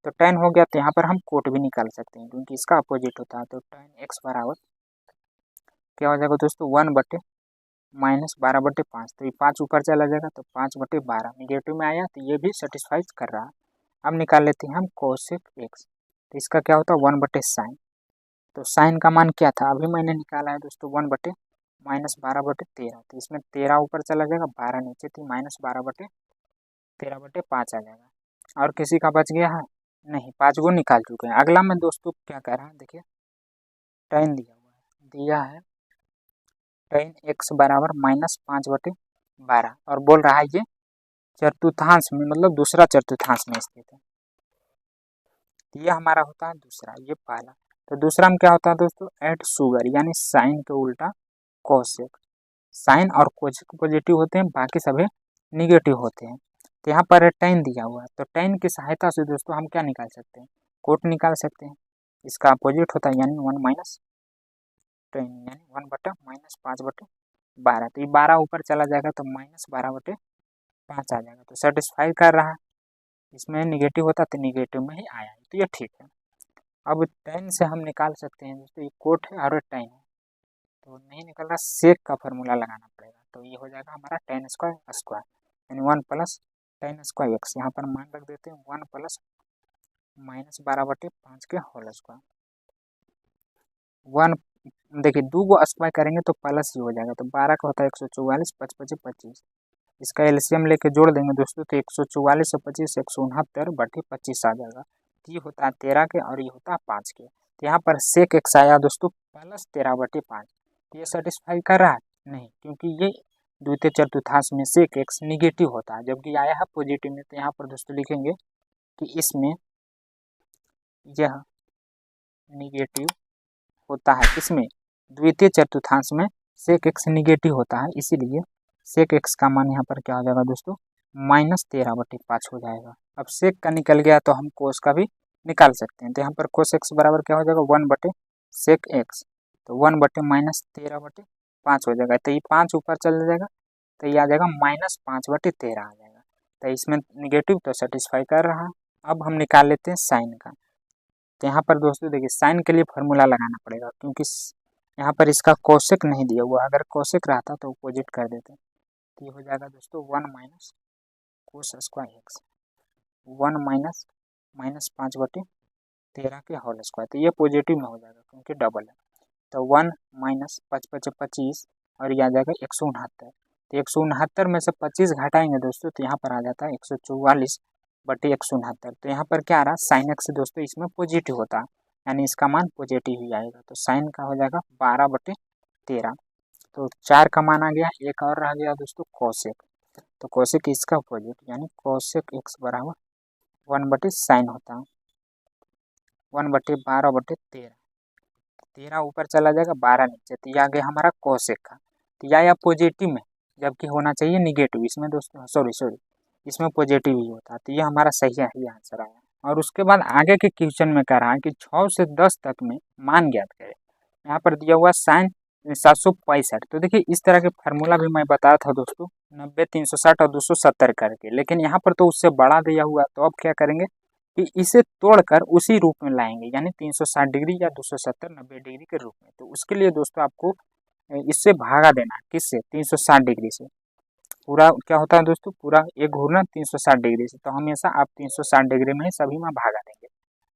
A: तो टेन हो गया, तो यहाँ पर हम कोट भी निकाल सकते हैं क्योंकि इसका अपोजिट होता है। तो टेन एक्स बराबर क्या हो जाएगा दोस्तों 1/- -12/5। तो ये 5 ऊपर चला जाएगा, तो 5/12 निगेटिव में आया, तो ये भी सेटिस्फाई कर रहा है। अब निकाल लेते हैं हम कोसेक एक्स, तो इसका क्या होता है 1/sin। तो साइन का मान क्या था, अभी मैंने निकाला है दोस्तों 1/-12/13। तो इसमें 13 ऊपर चला जाएगा, 12 नीचे, थी -12/13/5 आ जाएगा। और किसी का बच गया है नहीं, 5 गो निकाल चुके हैं। अगला में दोस्तों क्या कर रहा है, देखिए टेन दिया है टेन एक्स बराबर -5/12 और बोल रहा है ये चतुर्थांश में मतलब दूसरा चतुर्थांश में स्थित है। ये हमारा होता है दूसरा, ये पहला। तो दूसरा में क्या होता है दोस्तों ऐड शुगर, यानी साइन के उल्टा कोसेक। साइन और कोसेक पॉजिटिव होते हैं, बाकी सभी निगेटिव होते हैं। तो यहाँ पर टेन दिया हुआ है, तो टेन की सहायता से दोस्तों हम क्या निकाल सकते हैं, कोट निकाल सकते हैं। इसका अपोजिट होता है यानी 1 माइनस टेन, यानी 1/-5/12। तो ये 12 ऊपर चला जाएगा, तो -12/5 आ जाएगा। तो सेटिस्फाई कर रहा है, इसमें निगेटिव होता तो निगेटिव में ही आया है, तो ये ठीक है। अब टेन से हम निकाल सकते हैं दोस्तों, ये कोट है और टेन है, तो नहीं निकल रहा, सेक का फार्मूला लगाना पड़ेगा। तो ये हो जाएगा हमारा टेन स्क्वायर स्क्वायर, यानी 1 + टेन स्क्वायर एक्स। यहाँ पर मान रख देते हैं 1 + -12/5 के होल स्क्वायर। 1 देखिए 2 को स्क्वायर करेंगे तो प्लस ही हो जाएगा, तो 12 का होता है 144, 5×5 = 25। इसका एलसीएम लेके जोड़ देंगे दोस्तों, तो 144 से 25 169/25 आ जाएगा। तो ये होता है 13 के और ये होता है 5 के। तो यहाँ पर सेक एक्स आया दोस्तों +13/5। ये सेटिस्फाई कर रहा है नहीं, क्योंकि ये द्वितीय चतुर्थांश में सेक एक्स निगेटिव होता है, जबकि आया है पॉजिटिव में। तो यहाँ पर दोस्तों लिखेंगे कि इसमें यह निगेटिव होता है, इसमें द्वितीय चतुर्थांश में सेक एक्स निगेटिव होता है, इसीलिए सेक एक्स का मान यहाँ पर क्या हो जाएगा दोस्तों -13/5 हो जाएगा। अब सेक का निकल गया तो हम कोस का भी निकाल सकते हैं। तो यहाँ पर कोस एक्स बराबर क्या हो जाएगा 1/सेक एक्स, तो 1/-13/5 हो जाएगा। तो ये 5 ऊपर चल जाएगा, तो ये आ जाएगा -5/13 आ जाएगा। तो इसमें निगेटिव तो सेटिस्फाई कर रहा है। अब हम निकाल लेते हैं साइन का। तो यहाँ पर दोस्तों देखिए साइन के लिए फार्मूला लगाना पड़ेगा, क्योंकि यहाँ पर इसका कोसेक नहीं दिया हुआ, अगर कोसेक रहता तो अपोजिट कर देते। तो ये हो जाएगा दोस्तों 1 minus cos square x, 1 minus -5/13 के होल स्क्वायर। तो ये पॉजिटिव में हो जाएगा क्योंकि डबल है। तो 1 माइनस 5×5 = 25 और ये आ जाएगा 169। तो 169 में से 25 घटाएंगे दोस्तों, तो यहाँ पर आ जाता है 144/169। तो यहाँ पर क्या आ रहा है साइन एक्स दोस्तों इसमें पॉजिटिव होता है, यानी इसका मान पॉजिटिव ही आएगा। तो साइन का हो जाएगा 12/13। तो 4 का मान आ गया, एक और रह गया दोस्तों कोसेक। तो कोसेक इसका अपोजिट, यानी कोसेक एक्स बराबर 1/sin होता है 1/12/13। 13 ऊपर चला जाएगा, 12 नीचे, तो ये आ गया हमारा कोसेक का। तो यह पॉजिटिव में, जबकि होना चाहिए निगेटिव। इसमें दोस्तों सॉरी इसमें पॉजिटिव ही होता है। तो ये हमारा सही है, ये आंसर आया। और उसके बाद आगे के क्वेश्चन में कह रहा है कि 6 से 10 तक में मान ज्ञात करें। यहाँ पर दिया हुआ साइन 765। तो देखिए इस तरह के फार्मूला भी मैं बताया था दोस्तों 90, 360 और 270 करके, लेकिन यहाँ पर तो उससे बड़ा दिया हुआ। तो अब क्या करेंगे कि इसे तोड़कर उसी रूप में लाएंगे, यानी 360 डिग्री या 270 90 डिग्री के रूप में। तो उसके लिए दोस्तों आपको इससे भागा देना है, किससे? 360 डिग्री से। पूरा क्या होता है दोस्तों, पूरा एक घूरना 360 डिग्री से, तो हमेशा आप 360 डिग्री में ही सभी में भागा देंगे।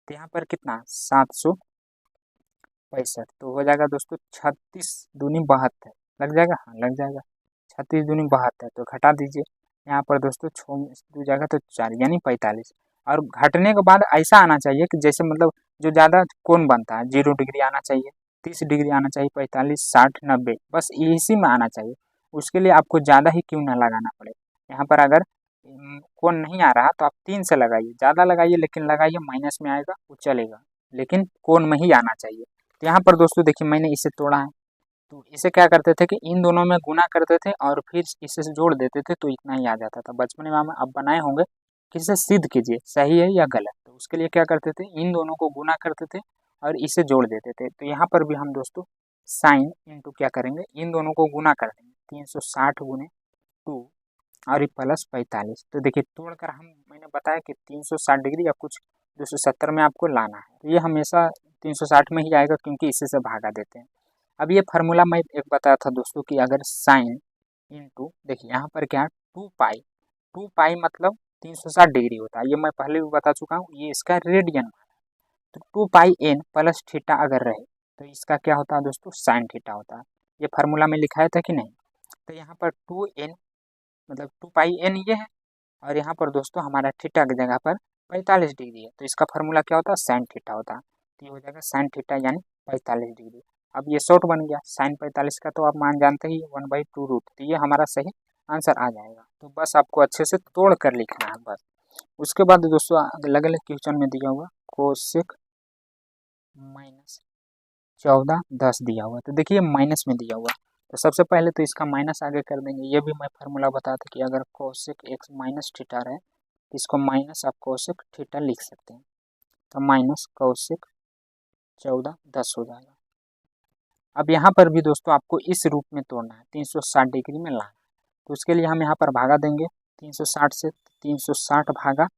A: तो यहाँ पर कितना 765, तो हो जाएगा दोस्तों 36 दूनी 72, लग जाएगा, हाँ लग जाएगा। 36 दूनी 72, तो घटा दीजिए यहाँ पर दोस्तों, 6 2 जाएगा तो 4 यानी 45। और घटने के बाद ऐसा आना चाहिए कि जैसे मतलब जो ज़्यादा कोण बनता है 0 डिग्री आना चाहिए, 30 डिग्री आना चाहिए, 45 60 90, बस इसी में आना चाहिए। उसके लिए आपको ज़्यादा ही क्यों ना लगाना पड़े। यहाँ पर अगर कोण नहीं आ रहा तो आप 3 से लगाइए, ज़्यादा लगाइए लेकिन लगाइए माइनस में आएगा वो चलेगा, लेकिन कोण में ही आना चाहिए। तो यहाँ पर दोस्तों देखिए मैंने इसे तोड़ा है, तो इसे क्या करते थे कि इन दोनों में गुना करते थे और फिर इसे जोड़ देते थे, तो इतना ही आ जाता था। बचपन में आप बनाए होंगे कि इसे सिद्ध कीजिए सही है या गलत। तो उसके लिए क्या करते थे, इन दोनों को गुना करते थे और इसे जोड़ देते थे। तो यहाँ पर भी हम दोस्तों साइन इंटू क्या करेंगे, इन दोनों को गुना कर देंगे, 360 गुने 2 और प्लस 45। तो देखिए तोड़कर मैंने बताया कि 360 डिग्री या कुछ 270 में आपको लाना है, तो ये हमेशा 360 में ही आएगा क्योंकि इसी से भागा देते हैं। अब ये फार्मूला मैं एक बताया था दोस्तों कि अगर साइन इंटू, देखिए यहाँ पर क्या है 2 पाई मतलब 360 डिग्री होता है, ये मैं पहले भी बता चुका हूँ, ये इसका रेडियन। तो 2 पाई एन प्लस थीटा अगर रहे तो इसका क्या होता है दोस्तों, साइन थीटा होता है। ये फार्मूला में लिखाया था कि नहीं। तो यहाँ पर 2n मतलब 2 पाई एन ये है, और यहाँ पर दोस्तों हमारा थीटा की जगह पर 45 डिग्री है, तो इसका फार्मूला क्या होता है, साइन थीटा होता है। तो ये हो जाएगा साइन थीटा यानी 45 डिग्री। अब ये शॉर्ट बन गया, साइन 45 का तो आप मान जानते ही 1/2 रूट, तो ये हमारा सही आंसर आ जाएगा। तो बस आपको अच्छे से तोड़ कर लिखना है बस। उसके बाद दोस्तों अलग अलग क्वेश्चन में दिया हुआ कोसेक -14 10 दिया हुआ, तो देखिए माइनस में दिया हुआ, तो सबसे पहले तो इसका माइनस आगे कर देंगे। ये भी मैं फार्मूला बता था कि अगर कोसेक एक्स माइनस थीटा रहे तो इसको माइनस आप कोसेक थीटा लिख सकते हैं, तो माइनस कोसेक 14 10 हो जाएगा। अब यहाँ पर भी दोस्तों आपको इस रूप में तोड़ना है, 360 डिग्री में लाना है, तो उसके लिए हम यहाँ पर भागा देंगे 360 से, 360 भागा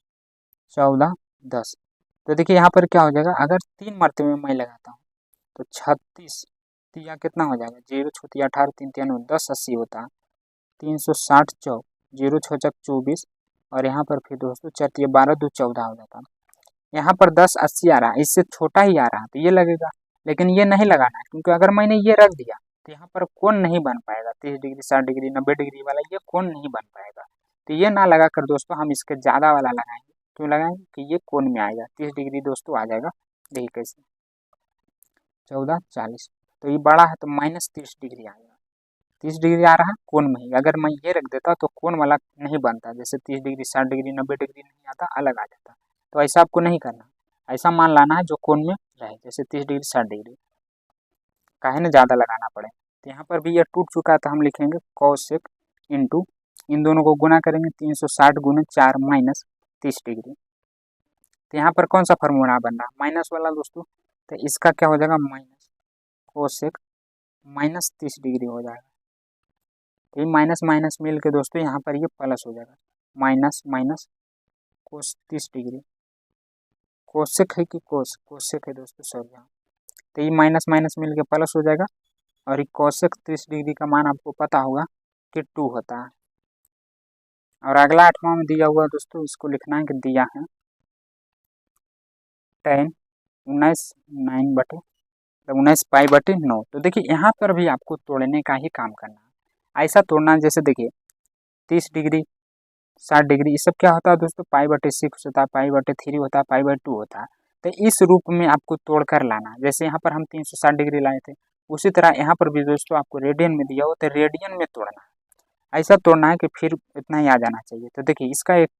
A: 14 10। तो देखिए यहाँ पर क्या हो जाएगा, अगर 3 मरतबे में मैं लगाता हूँ तो 36 तिया कितना हो जाएगा, 0 6 18 3 93 10 80 होता है, 360 चौक 0 6 24, और यहाँ पर फिर दोस्तों 4 12 2 14 हो जाता है। यहाँ पर 10 80 आ रहा है, इससे छोटा ही आ रहा है तो ये लगेगा, लेकिन ये नहीं लगाना है क्योंकि अगर मैंने ये रख दिया तो यहाँ पर कोण नहीं बन पाएगा, 30 डिग्री 60 डिग्री 90 डिग्री वाला ये कोण नहीं बन पाएगा। तो ये ना लगा कर दोस्तों हम इसके ज़्यादा वाला लगाएंगे। क्यों लगाएंगे कि ये कोण में आएगा, 30 डिग्री दोस्तों आ जाएगा। देखिए कैसे 14 40, तो ये बड़ा है तो -30 डिग्री आएगा, 30 डिग्री आ रहा है कोण में ही। अगर मैं ये रख देता तो कोण वाला नहीं बनता, जैसे 30 डिग्री 60 डिग्री 90 डिग्री नहीं आता, अलग आ जाता। तो ऐसा आपको नहीं करना, ऐसा मान लाना है जो कोण में रहे, जैसे 30 डिग्री 60 डिग्री, काहे ना ज़्यादा लगाना पड़े। तो यहाँ पर भी ये टूट चुका है तो हम लिखेंगे कोसेक इंटू, इन दोनों को गुना करेंगे 360 गुने 4 -30 डिग्री। तो यहाँ पर कौन सा फार्मूला बन रहा है, माइनस वाला दोस्तों, तो इसका क्या हो जाएगा माइनस कोसेक -30 डिग्री हो जाएगा। तो ये माइनस माइनस मिल के दोस्तों यहाँ पर ये प्लस हो जाएगा, minus minus cos 30 degree, cosec है कि कोसेक है दोस्तों सॉरी, यहाँ तो ये माइनस माइनस मिल के प्लस हो जाएगा। और ये कोसेक 30 डिग्री का मान आपको पता होगा कि 2 होता है। और अगला 8वां में दिया हुआ दोस्तों, इसको लिखना है कि दिया है tan 19 पाई बटे 9। तो देखिए यहाँ पर भी आपको तोड़ने का ही काम करना है, ऐसा तोड़ना जैसे देखिए 30 डिग्री 60 डिग्री, ये सब क्या होता है दोस्तों, पाई बटे 6 होता है, पाई बटे 3 होता है, पाई बटे 2 होता है। तो इस रूप में आपको तोड़ कर लाना है, जैसे यहाँ पर हम 360 डिग्री लाए थे, उसी तरह यहाँ पर भी दोस्तों आपको रेडियन में दिया हो तो रेडियन में तोड़ना है। ऐसा तोड़ना है कि फिर इतना ही आ जाना चाहिए। तो देखिए इसका एक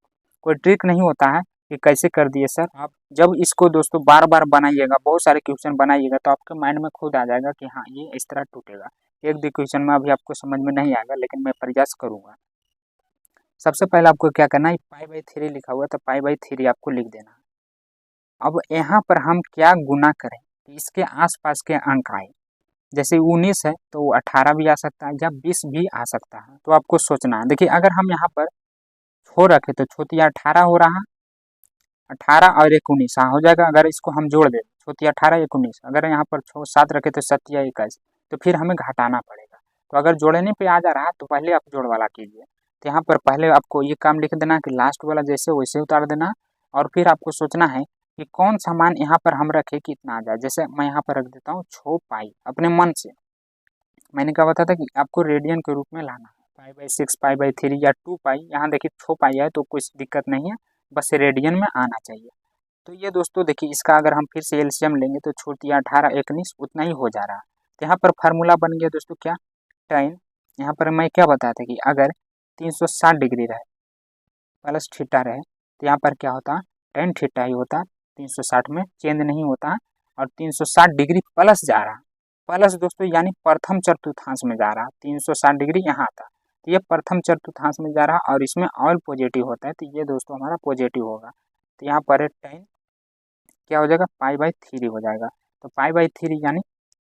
A: कोई ट्रिक नहीं होता है कि कैसे कर दिए सर। आप जब इसको दोस्तों बार बार बनाइएगा, बहुत सारे क्वेश्चन बनाइएगा, तो आपके माइंड में खुद आ जाएगा कि हाँ ये इस तरह टूटेगा। एक दो क्वेश्चन में अभी आपको समझ में नहीं आएगा, लेकिन मैं प्रयास करूँगा। सबसे पहले आपको क्या करना है, पाई/3 लिखा हुआ है तो पाई/3 आपको लिख देना है। अब यहाँ पर हम क्या गुना करें कि इसके आसपास के अंक आए, जैसे 19 है तो 18 भी आ सकता है या 20 भी आ सकता है, तो आपको सोचना है। देखिए अगर हम यहाँ पर 4 रखें तो 4 × 18 हो रहा है, 18 और 1 19 हो जाएगा। अगर इसको हम जोड़ दें, छोटी 18 1 19, अगर यहाँ पर 7 रखे तो 7 या 21, तो फिर हमें घटाना पड़ेगा। तो अगर जोड़ने पे आ जा रहा है तो पहले आप जोड़ वाला कीजिए। तो यहाँ पर पहले आपको ये काम लिख देना कि लास्ट वाला जैसे वैसे उतार देना, और फिर आपको सोचना है कि कौन सा मान यहाँ पर हम रखें कितना आ जाए। जैसे मैं यहाँ पर रख देता हूँ 6 पाई अपने मन से। मैंने क्या बताया था कि आपको रेडियन के रूप में लाना है, पाई/6, पाई/3 या 2 पाई। यहाँ देखिए 6 पाई है तो कुछ दिक्कत नहीं है, बस रेडियन में आना चाहिए। तो ये दोस्तों देखिए, इसका अगर हम फिर से एलसीएम लेंगे तो छोटी 18 19 उतना ही हो जा रहा है। तो यहाँ पर फार्मूला बन गया दोस्तों क्या, tan। यहाँ पर मैं क्या बताया था कि अगर 360 डिग्री रहे प्लस थीटा रहे तो यहाँ पर क्या होता, tan थीटा ही होता, 360 में चेंज नहीं होता। और 360 डिग्री प्लस जा रहा, प्लस दोस्तों यानी प्रथम चतुर्थांश में जा रहा, 360 डिग्री यहाँ आता, तो ये प्रथम चतुर्थांश में जा रहा और इसमें ऑल पॉजिटिव होता है, तो ये दोस्तों हमारा पॉजिटिव होगा। तो यहाँ पर tan क्या हो जाएगा, पाई/3 हो जाएगा। तो पाई/3 यानी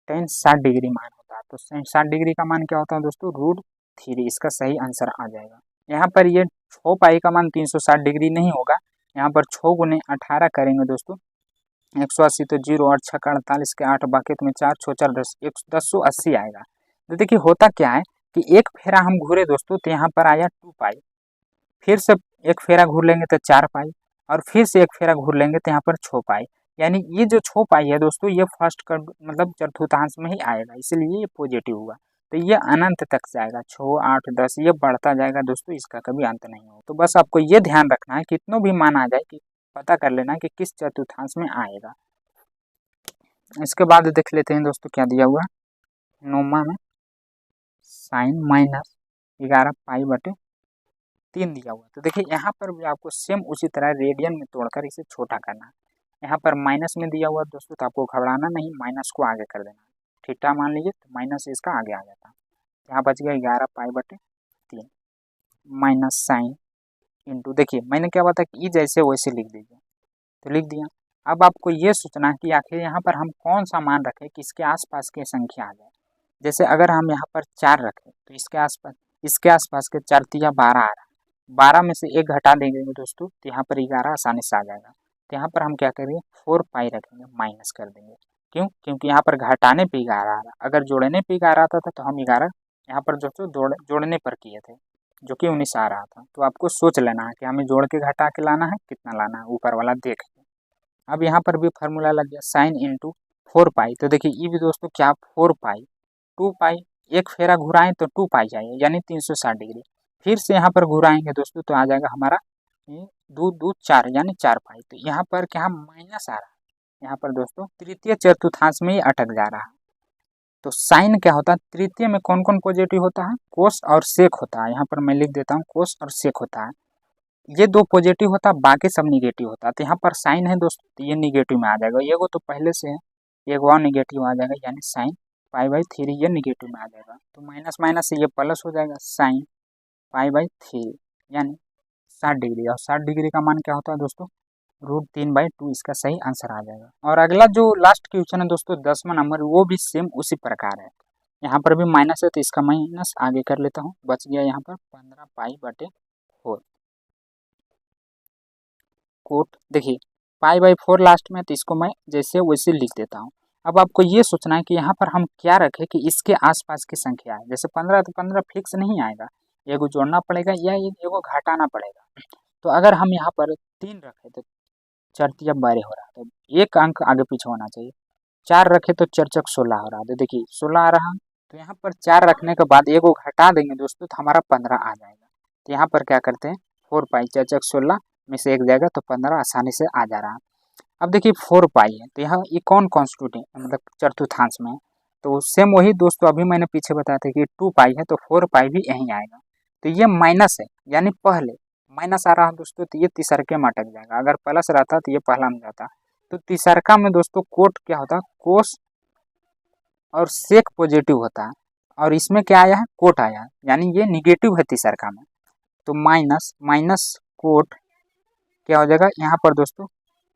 A: tan 60 डिग्री मान होता है। तो 60 डिग्री का मान क्या होता है दोस्तों, √3, इसका सही आंसर आ जाएगा। यहाँ पर ये 6 पाई का मान 360 डिग्री नहीं होगा, यहाँ पर 6 × 18 करेंगे दोस्तों 180, तो 0 और 6 का 48 के 8 बाकी में 4 6 4 10 1080 आएगा। तो देखिए होता क्या है कि एक फेरा हम घूरे दोस्तों तो यहाँ पर आया 2 पाई, फिर से एक फेरा घूर लेंगे तो 4 पाई, और फिर से एक फेरा घूर लेंगे तो यहाँ पर 6 पाई। यानी ये जो 6 पाई है दोस्तों ये फर्स्ट का मतलब चतुर्थांश में ही आएगा, इसलिए ये पॉजिटिव हुआ। तो ये अनंत तक जाएगा, 6 8 10 ये बढ़ता जाएगा दोस्तों, इसका कभी अंत नहीं हो। तो बस आपको ये ध्यान रखना है कितनों भी मान आ जाए कि पता कर लेना कि किस चतुर्थांश में आएगा। इसके बाद देख लेते हैं दोस्तों क्या दिया हुआ नोमा में, साइन -11 पाई/3 दिया हुआ। तो देखिए यहाँ पर भी आपको सेम उसी तरह रेडियन में तोड़कर इसे छोटा करना है। यहाँ पर माइनस में दिया हुआ दोस्तों, तो आपको घबराना नहीं, माइनस को आगे कर देना। थीटा मान लीजिए तो माइनस इसका आगे आ जाता, यहाँ बच गया 11 पाई/3 माइनस साइन इंटू, देखिए मैंने क्या बताया कि ई जैसे वैसे लिख दीजिए, तो लिख दिया। अब आपको ये सोचना है कि आखिर यहाँ पर हम कौन सा मान रखें कि इसके आसपास की संख्या आ जाए। जैसे अगर हम यहाँ पर 4 रखें तो इसके आसपास के 4 तिया 12 आ रहा है, 12 में से 1 घटा देंगे दोस्तों तो यहाँ पर 11 आसानी से आ जाएगा। तो यहाँ पर हम क्या करेंगे 4 पाई रखेंगे, माइनस कर देंगे। क्यों, क्योंकि यहाँ पर घटाने पे 11 आ रहा, अगर जोड़ने पे 11 आता था तो हम 11 यहाँ पर दोस्तों जोड़ने पर किए थे, जो कि 19 आ रहा था। तो आपको सोच लेना है कि हमें जोड़ के घटा के लाना है, कितना लाना है, ऊपर वाला देख। अब यहाँ पर भी फार्मूला लग गया साइन इंटू 4 पाई। तो देखिए ये भी दोस्तों क्या 4 पाई 2 पाई, एक फेरा घुराएं तो 2 पाई जाएगा यानी 360 डिग्री। फिर से यहाँ पर घुराएंगे दोस्तों तो आ जाएगा हमारा 2 2 4 यानी 4 पाई। तो यहाँ पर क्या माइनस आ रहा है, यहाँ पर दोस्तों तृतीय चतुर्थांश में ही अटक जा रहा है। तो साइन क्या होता है, तृतीय में कौन कौन पॉजिटिव होता है, कोस और सेक होता है। यहाँ पर मैं लिख देता हूँ कोस और सेक होता है, ये 2 पॉजिटिव होता है, बाकी सब निगेटिव होता है। तो यहाँ पर साइन है दोस्तों तो ये निगेटिव में आ जाएगा, ये तो पहले से है, एक और निगेटिव आ जाएगा यानी साइन पाई/3 ये निगेटिव में आ जाएगा। तो माइनस माइनस से ये प्लस हो जाएगा, साइन पाई/3 यानी 60 डिग्री, और 60 डिग्री का मान क्या होता है दोस्तों √3/2, इसका सही आंसर आ जाएगा। और अगला जो लास्ट क्वेश्चन है दोस्तों 10वां नंबर, वो भी सेम उसी प्रकार है। यहाँ पर भी माइनस है तो इसका माइनस आगे कर लेता हूँ, बच गया यहाँ पर 15 पाई/4 कोट। देखिए पाई/4 लास्ट में, तो इसको मैं जैसे वैसे लिख देता हूँ। अब आपको ये सोचना है कि यहाँ पर हम क्या रखें कि इसके आसपास की संख्या है। जैसे 15 तो 15 फिक्स नहीं आएगा, एगो जोड़ना पड़ेगा या एगो घटाना पड़ेगा। तो अगर हम यहाँ पर 3 रखें तो 4 तिया 12 हो रहा है, तो एक अंक आगे पीछे होना चाहिए। 4 रखे तो 4 चक 16 हो रहा है, तो देखिए 16 आ रहा। तो यहाँ पर 4 रखने के बाद एगो घटा देंगे दोस्तों तो हमारा 15 आ जाएगा। तो यहाँ पर क्या करते हैं 4 पाई 4 चक 16 में से एक जाएगा तो 15 आसानी से आ जा रहा है। अब देखिए 4 पाई है तो यहाँ ये कौन कॉन्स्टिट्यूट मतलब चतुर्थांश में है, तो सेम वही दोस्तों अभी मैंने पीछे बताया था कि 2 पाई है तो 4 पाई भी यहीं आएगा। तो ये माइनस है यानी पहले माइनस आ रहा है दोस्तों, तो ये तीसरके में अटक जाएगा। अगर प्लस रहता तो ये पहला में जाता। तो तीसरका में दोस्तों कोट क्या होता है, कोस और सेक पॉजिटिव होता है, और इसमें क्या आया है कोट आया है, यानी ये निगेटिव है तीसरका में। तो माइनस माइनस कोट क्या हो जाएगा यहाँ पर दोस्तों,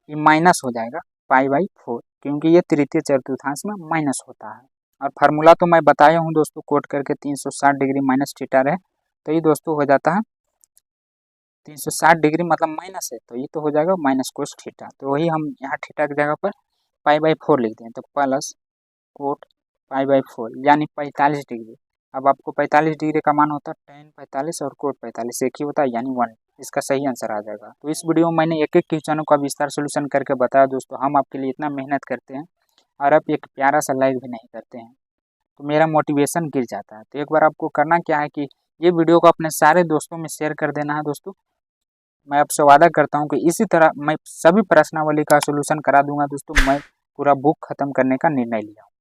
A: ये माइनस हो जाएगा पाई/4, क्योंकि ये तृतीय चतुर्थांश में माइनस होता है। और फार्मूला तो मैं बताया हूँ दोस्तों, कोट करके 360 डिग्री माइनस थीटा रहे, तो ये दोस्तों हो जाता है 360 डिग्री मतलब माइनस है, तो ये तो हो जाएगा माइनस कोस थीटा। तो वही हम यहाँ थीटा की जगह पर π/4 लिखते हैं, तो प्लस कोट π/4 यानी 45 डिग्री। अब आपको 45 डिग्री का मान होता है tan 45 और कोट 45 एक ही होता है यानी 1। इसका सही आंसर आ जाएगा। तो इस वीडियो में मैंने एक एक क्वेश्चनों का विस्तार सोल्यूशन करके बताया दोस्तों। हम आपके लिए इतना मेहनत करते हैं और आप एक प्यारा सा लाइक भी नहीं करते हैं, तो मेरा मोटिवेशन गिर जाता है। तो एक बार आपको करना क्या है कि ये वीडियो को अपने सारे दोस्तों में शेयर कर देना है दोस्तों। मैं आपसे वादा करता हूँ कि इसी तरह मैं सभी प्रश्नावली का सोल्यूशन करा दूंगा दोस्तों। मैं पूरा बुक खत्म करने का निर्णय लिया हूँ।